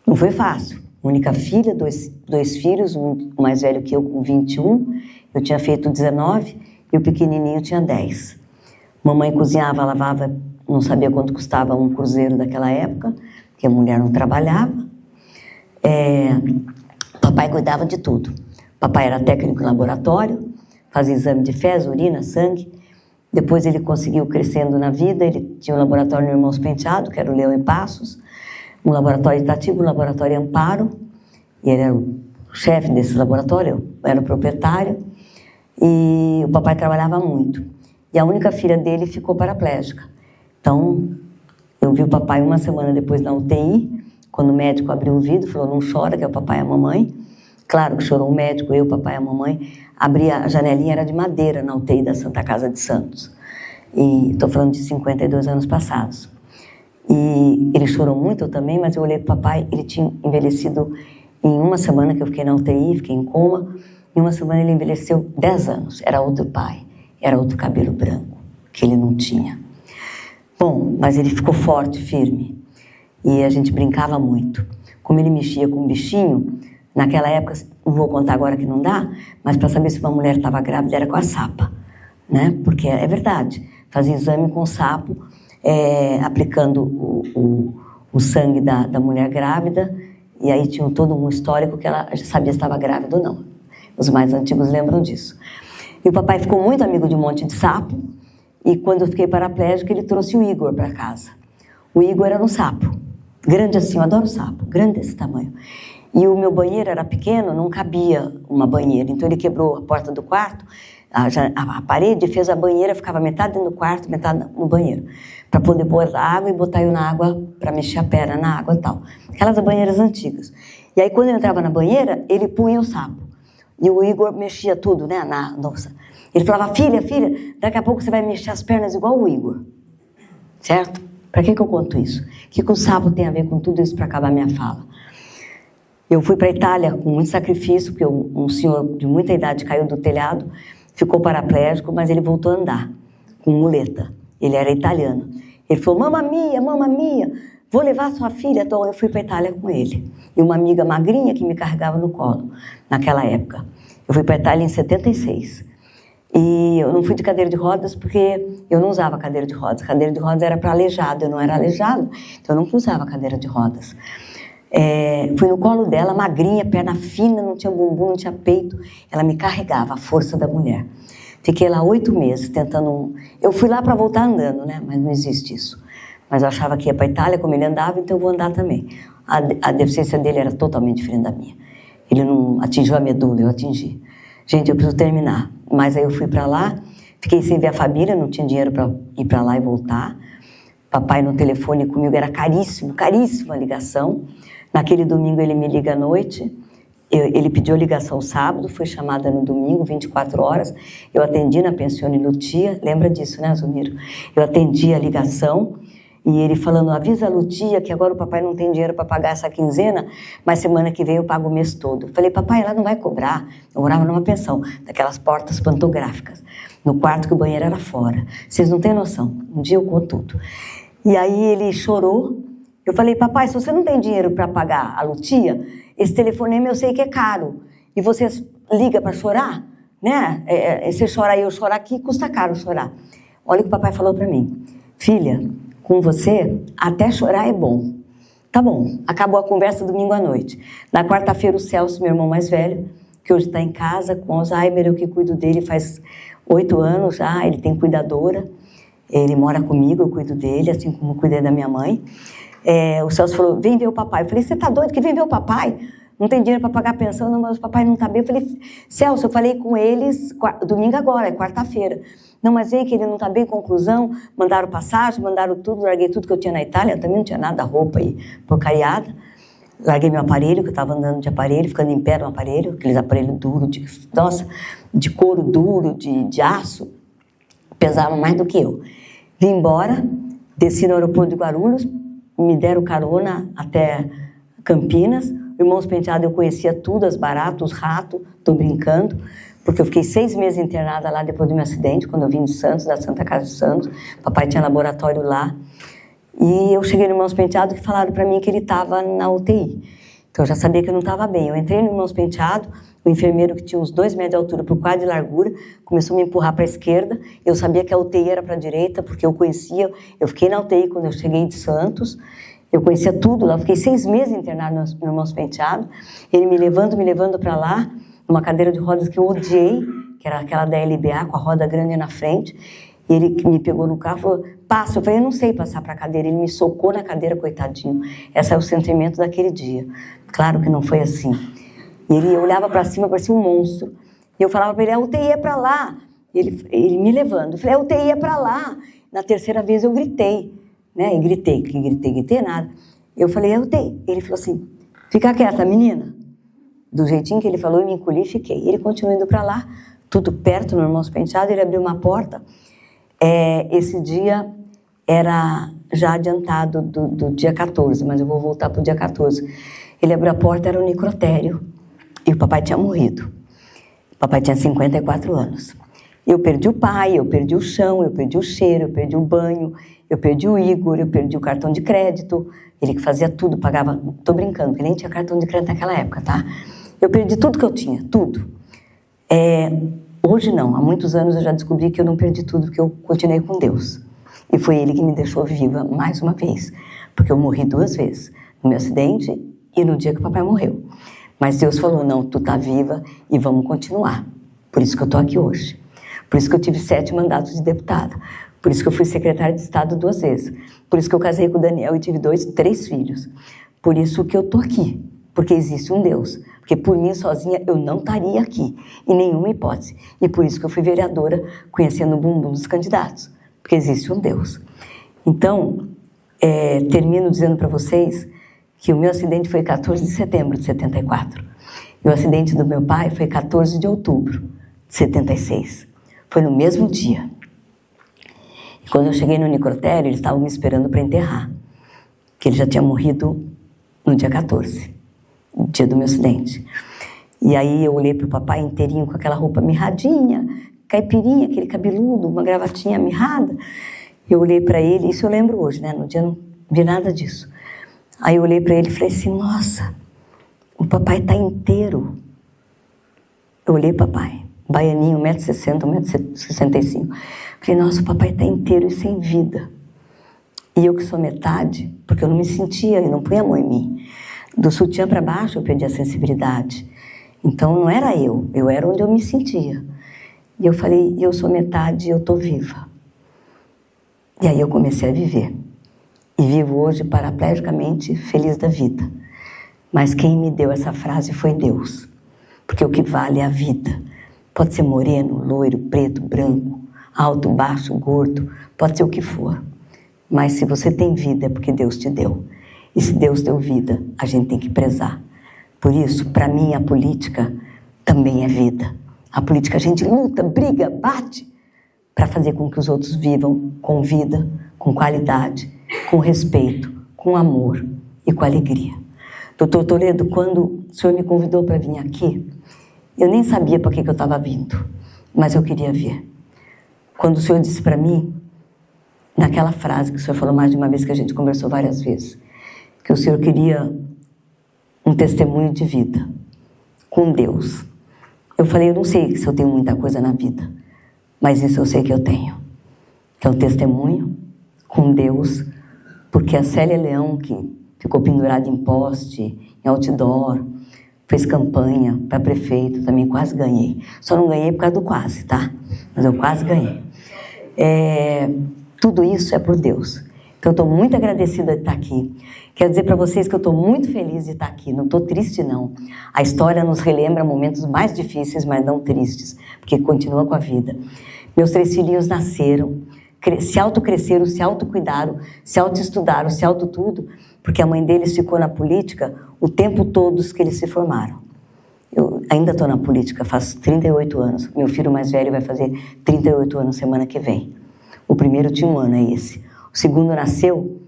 Não foi fácil. Única filha, dois filhos, um mais velho que eu com 21. Eu tinha feito 19 e o pequenininho tinha 10. Mamãe cozinhava, lavava, não sabia quanto custava um cruzeiro daquela época, porque a mulher não trabalhava. Papai cuidava de tudo. Papai era técnico em laboratório, fazia exame de fezes, urina, sangue. Depois ele conseguiu crescendo na vida, ele tinha um laboratório no Irmãos Penteado, que era o Leão e Passos, um laboratório Itatiba, um laboratório Amparo, e ele era o chefe desse laboratório, eu era o proprietário, e o papai trabalhava muito. E a única filha dele ficou paraplégica. Então, eu vi o papai uma semana depois na UTI, quando o médico abriu o vidro, falou, não chora, que é o papai e a mamãe. Claro que chorou o médico, eu, o papai e a mamãe. Abri a janelinha, era de madeira na UTI da Santa Casa de Santos. E estou falando de 52 anos passados. E ele chorou muito, eu também, mas eu olhei para o papai, ele tinha envelhecido em uma semana que eu fiquei na UTI, fiquei em coma. Em uma semana ele envelheceu 10 anos. Era outro pai, era outro cabelo branco, que ele não tinha. Bom, mas ele ficou forte, firme. E a gente brincava muito. Como ele mexia com um bichinho, naquela época, não vou contar agora que não dá, mas para saber se uma mulher estava grávida era com a sapa, né? Porque é verdade, fazia exame com o sapo, aplicando o sangue da mulher grávida, e aí tinha todo um histórico que ela já sabia se estava grávida ou não. Os mais antigos lembram disso. E o papai ficou muito amigo de um monte de sapo, e quando eu fiquei paraplégica, ele trouxe o Igor para casa. O Igor era um sapo, grande assim, eu adoro sapo, grande desse tamanho. E o meu banheiro era pequeno, não cabia uma banheira. Então ele quebrou a porta do quarto, a parede, fez a banheira, ficava metade dentro do quarto, metade no banheiro. Para poder pôr água e botar eu na água, para mexer a perna na água e tal. Aquelas banheiras antigas. E aí quando eu entrava na banheira, ele punha o sapo. E o Igor mexia tudo, né? Nossa. Ele falava, filha, daqui a pouco você vai mexer as pernas igual o Igor. Certo? Para que eu conto isso? O que o sapo tem a ver com tudo isso para acabar minha fala? Eu fui para a Itália com muito sacrifício, porque um senhor de muita idade caiu do telhado, ficou paraplégico, mas ele voltou a andar, com muleta. Ele era italiano. Ele falou, mamma mia, vou levar sua filha. Então eu fui para a Itália com ele. E uma amiga magrinha que me carregava no colo, naquela época. Eu fui para a Itália em 76. E eu não fui de cadeira de rodas porque eu não usava cadeira de rodas. Cadeira de rodas era para aleijado, eu não era aleijado, então eu não usava cadeira de rodas. Fui no colo dela, magrinha, perna fina, não tinha bumbum, não tinha peito. Ela me carregava, a força da mulher. Fiquei lá 8 meses tentando... Eu fui lá para voltar andando, né? Mas não existe isso. Mas eu achava que ia para a Itália, como ele andava, então eu vou andar também. A deficiência dele era totalmente diferente da minha. Ele não atingiu a medula, eu atingi. Gente, eu preciso terminar. Mas aí eu fui para lá, fiquei sem ver a família, não tinha dinheiro para ir para lá e voltar. Papai no telefone comigo era caríssimo, caríssima a ligação. Naquele domingo ele me liga à noite, ele pediu a ligação sábado, foi chamada no domingo, 24 horas. Eu atendi na Pensione Lutia, lembra disso, né, Zumiro? Eu atendi a ligação e ele falando, avisa a Lutia que agora o papai não tem dinheiro para pagar essa quinzena, mas semana que vem eu pago o mês todo. Eu falei, papai, ela não vai cobrar. Eu morava numa pensão, daquelas portas pantográficas, no quarto que o banheiro era fora. Vocês não têm noção, um dia eu conto tudo. E aí ele chorou. Eu falei, papai, se você não tem dinheiro para pagar a Lutia, esse telefonema eu sei que é caro. E você liga para chorar, né? Você chora aí, eu choro aqui, custa caro chorar. Olha o que o papai falou para mim. Filha, com você, até chorar é bom. Tá bom, acabou a conversa domingo à noite. Na quarta-feira, o Celso, meu irmão mais velho, que hoje está em casa com Alzheimer, eu que cuido dele faz 8 anos já, ele tem cuidadora. Ele mora comigo, eu cuido dele, assim como eu cuidei da minha mãe. O Celso falou, vem ver o papai. Eu falei, você tá doido que vem ver o papai? Não tem dinheiro para pagar a pensão, não, mas o papai não tá bem. Eu falei, Celso, eu falei com eles domingo agora, é quarta-feira. Não, mas veio que ele não tá bem, conclusão, mandaram passagem, mandaram tudo, larguei tudo que eu tinha na Itália, também não tinha nada, roupa aí, porcariada. Larguei meu aparelho, que eu estava andando de aparelho, ficando em pé no aparelho, aqueles aparelhos duros, de couro duro, de aço. pesava mais do que eu. Vim embora, desci no aeroporto de Guarulhos, me deram carona até Campinas. Irmãos Penteados eu conhecia tudo, as baratas, os ratos, estou brincando, porque eu fiquei 6 meses internada lá depois do meu acidente, quando eu vim de Santos, da Santa Casa de Santos. Papai tinha laboratório lá. E eu cheguei no Irmãos Penteados que falaram para mim que ele estava na UTI. Então eu já sabia que eu não estava bem. Eu entrei no Irmãos Penteados, o enfermeiro que tinha uns 2 metros de altura por 4 de largura, começou a me empurrar para a esquerda. Eu sabia que a UTI era para a direita, porque eu conhecia. Eu fiquei na UTI quando eu cheguei de Santos. Eu conhecia tudo lá. Eu fiquei 6 meses internado no Irmãos Penteados. Ele me levando para lá, numa cadeira de rodas que eu odiei, que era aquela da LBA, com a roda grande na frente. E ele me pegou no carro e falou, passa. Eu falei, eu não sei passar para a cadeira. Ele me socou na cadeira, coitadinho. Esse é o sentimento daquele dia. Claro que não foi assim. E ele olhava para cima, parecia um monstro. E eu falava para ele, a UTI é para lá. Ele me levando. Eu falei, a UTI é para lá. Na terceira vez eu gritei, né? E gritei nada. Eu falei, é UTI. Ele falou assim, fica quieta, menina. Do jeitinho que ele falou, eu me encolhi e fiquei. Ele continuou indo para lá, tudo perto, no Irmãos Penteados. Ele abriu uma porta. Esse dia era já adiantado do dia 14, mas eu vou voltar para o dia 14. Ele abriu a porta, era um necrotério, e o papai tinha morrido. O papai tinha 54 anos. Eu perdi o pai, eu perdi o chão, eu perdi o cheiro, eu perdi o banho, eu perdi o Igor, eu perdi o cartão de crédito, ele que fazia tudo, pagava, tô brincando, porque nem tinha cartão de crédito naquela época, tá? Eu perdi tudo que eu tinha, tudo. Hoje não, há muitos anos eu já descobri que eu não perdi tudo, porque eu continuei com Deus. E foi Ele que me deixou viva mais uma vez, porque eu morri 2 vezes, no meu acidente e no dia que o papai morreu. Mas Deus falou, não, tu tá viva e vamos continuar. Por isso que eu tô aqui hoje. Por isso que eu tive 7 mandatos de deputada. Por isso que eu fui secretária de Estado 2 vezes. Por isso que eu casei com o Daniel e tive 3 filhos. Por isso que eu tô aqui, porque existe um Deus. Porque por mim sozinha eu não estaria aqui, em nenhuma hipótese. E por isso que eu fui vereadora, conhecendo o bumbum dos candidatos. Porque existe um Deus. Então, termino dizendo para vocês que o meu acidente foi 14 de setembro de 74. E o acidente do meu pai foi 14 de outubro de 76. Foi no mesmo dia. E quando eu cheguei no necrotério, eles estavam me esperando para enterrar. Que ele já tinha morrido no dia 14. Dia do meu acidente. E aí eu olhei pro papai inteirinho com aquela roupa mirradinha, caipirinha, aquele cabeludo, uma gravatinha mirrada. Eu olhei para ele, isso eu lembro hoje, né? No dia eu não vi nada disso. Aí eu olhei para ele e falei assim, nossa, o papai tá inteiro. Eu olhei papai, baianinho, 1,60 m, 1,65 m. Falei, nossa, o papai tá inteiro e sem vida. E eu que sou metade, porque eu não me sentia, eu não punha a mão em mim. Do sutiã para baixo eu perdi a sensibilidade. Então não era eu era onde eu me sentia. E eu falei, eu sou metade e eu estou viva. E aí eu comecei a viver. E vivo hoje paraplegicamente feliz da vida. Mas quem me deu essa frase foi Deus. Porque o que vale é a vida. Pode ser moreno, loiro, preto, branco, alto, baixo, gordo, pode ser o que for. Mas se você tem vida é porque Deus te deu. E se Deus deu vida, a gente tem que prezar. Por isso, para mim, a política também é vida. A política a gente luta, briga, bate para fazer com que os outros vivam com vida, com qualidade, com respeito, com amor e com alegria. Doutor Toledo, quando o senhor me convidou para vir aqui, eu nem sabia para que eu estava vindo, mas eu queria ver. Quando o senhor disse para mim, naquela frase que o senhor falou mais de uma vez, que a gente conversou várias vezes, que o senhor queria um testemunho de vida com Deus. Eu falei, eu não sei se eu tenho muita coisa na vida, mas isso eu sei que eu tenho. Que é um testemunho com Deus, porque a Célia Leão, que ficou pendurada em poste, em outdoor, fez campanha para prefeito, também quase ganhei. Só não ganhei por causa do quase, tá? Mas eu quase ganhei. Tudo isso é por Deus. Então eu estou muito agradecida de estar aqui. Quero dizer para vocês que eu estou muito feliz de estar aqui, não estou triste não. A história nos relembra momentos mais difíceis, mas não tristes, porque continua com a vida. Meus 3 filhinhos nasceram, se autocresceram, se autocuidaram, se autoestudaram, se autotudo, porque a mãe deles ficou na política o tempo todo que eles se formaram. ainda estou na política, faço 38 anos. Meu filho mais velho vai fazer 38 anos semana que vem. O primeiro tinha 1 ano, é esse. O segundo nasceu,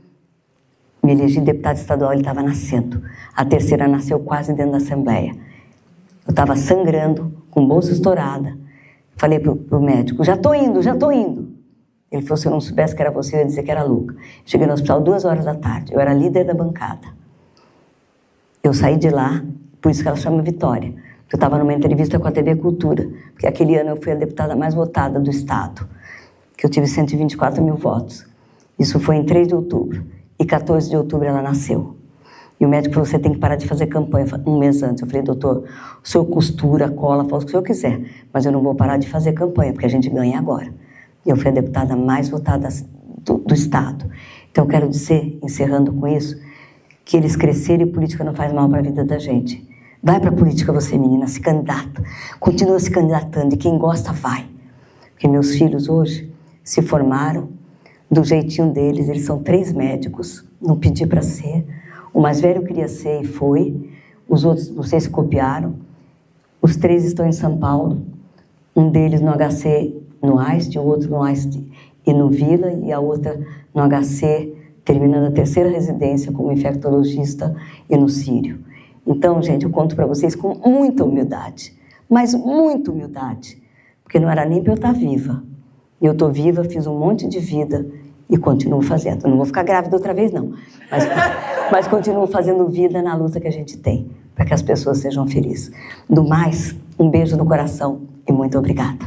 me elegi deputado estadual, ele estava nascendo. A terceira nasceu quase dentro da Assembleia. Eu estava sangrando, com bolsa estourada. Falei pro médico, já estou indo. Ele falou, se eu não soubesse que era você, eu ia dizer que era Luca. Cheguei no hospital 2 horas da tarde, eu era líder da bancada. Eu saí de lá, por isso que ela chama Vitória. Eu estava numa entrevista com a TV Cultura, porque aquele ano eu fui a deputada mais votada do Estado, que eu tive 124 mil votos. Isso foi em 3 de outubro, e 14 de outubro ela nasceu. E o médico falou, você tem que parar de fazer campanha 1 mês antes. Eu falei, doutor, o senhor costura, cola, faz o que o senhor quiser, mas eu não vou parar de fazer campanha, porque a gente ganha agora. E eu fui a deputada mais votada do Estado. Então, eu quero dizer, encerrando com isso, que eles crescerem e política não faz mal para a vida da gente. Vai para a política você, menina, se candidata. Continua se candidatando, e quem gosta, vai. Porque meus filhos hoje se formaram do jeitinho deles, eles são 3 médicos, não pedi para ser. O mais velho queria ser e foi. Os outros, não sei se copiaram. Os 3 estão em São Paulo. Um deles no HC, no AIST, o outro no AIST e no Vila, e a outra no HC, terminando a 3ª residência como infectologista e no Sírio. Então, gente, eu conto para vocês com muita humildade, mas muita humildade, porque não era nem para eu estar viva. E eu estou viva, fiz um monte de vida e continuo fazendo. Eu não vou ficar grávida outra vez, não, mas continuo fazendo vida na luta que a gente tem, para que as pessoas sejam felizes. Do mais, um beijo no coração e muito obrigada.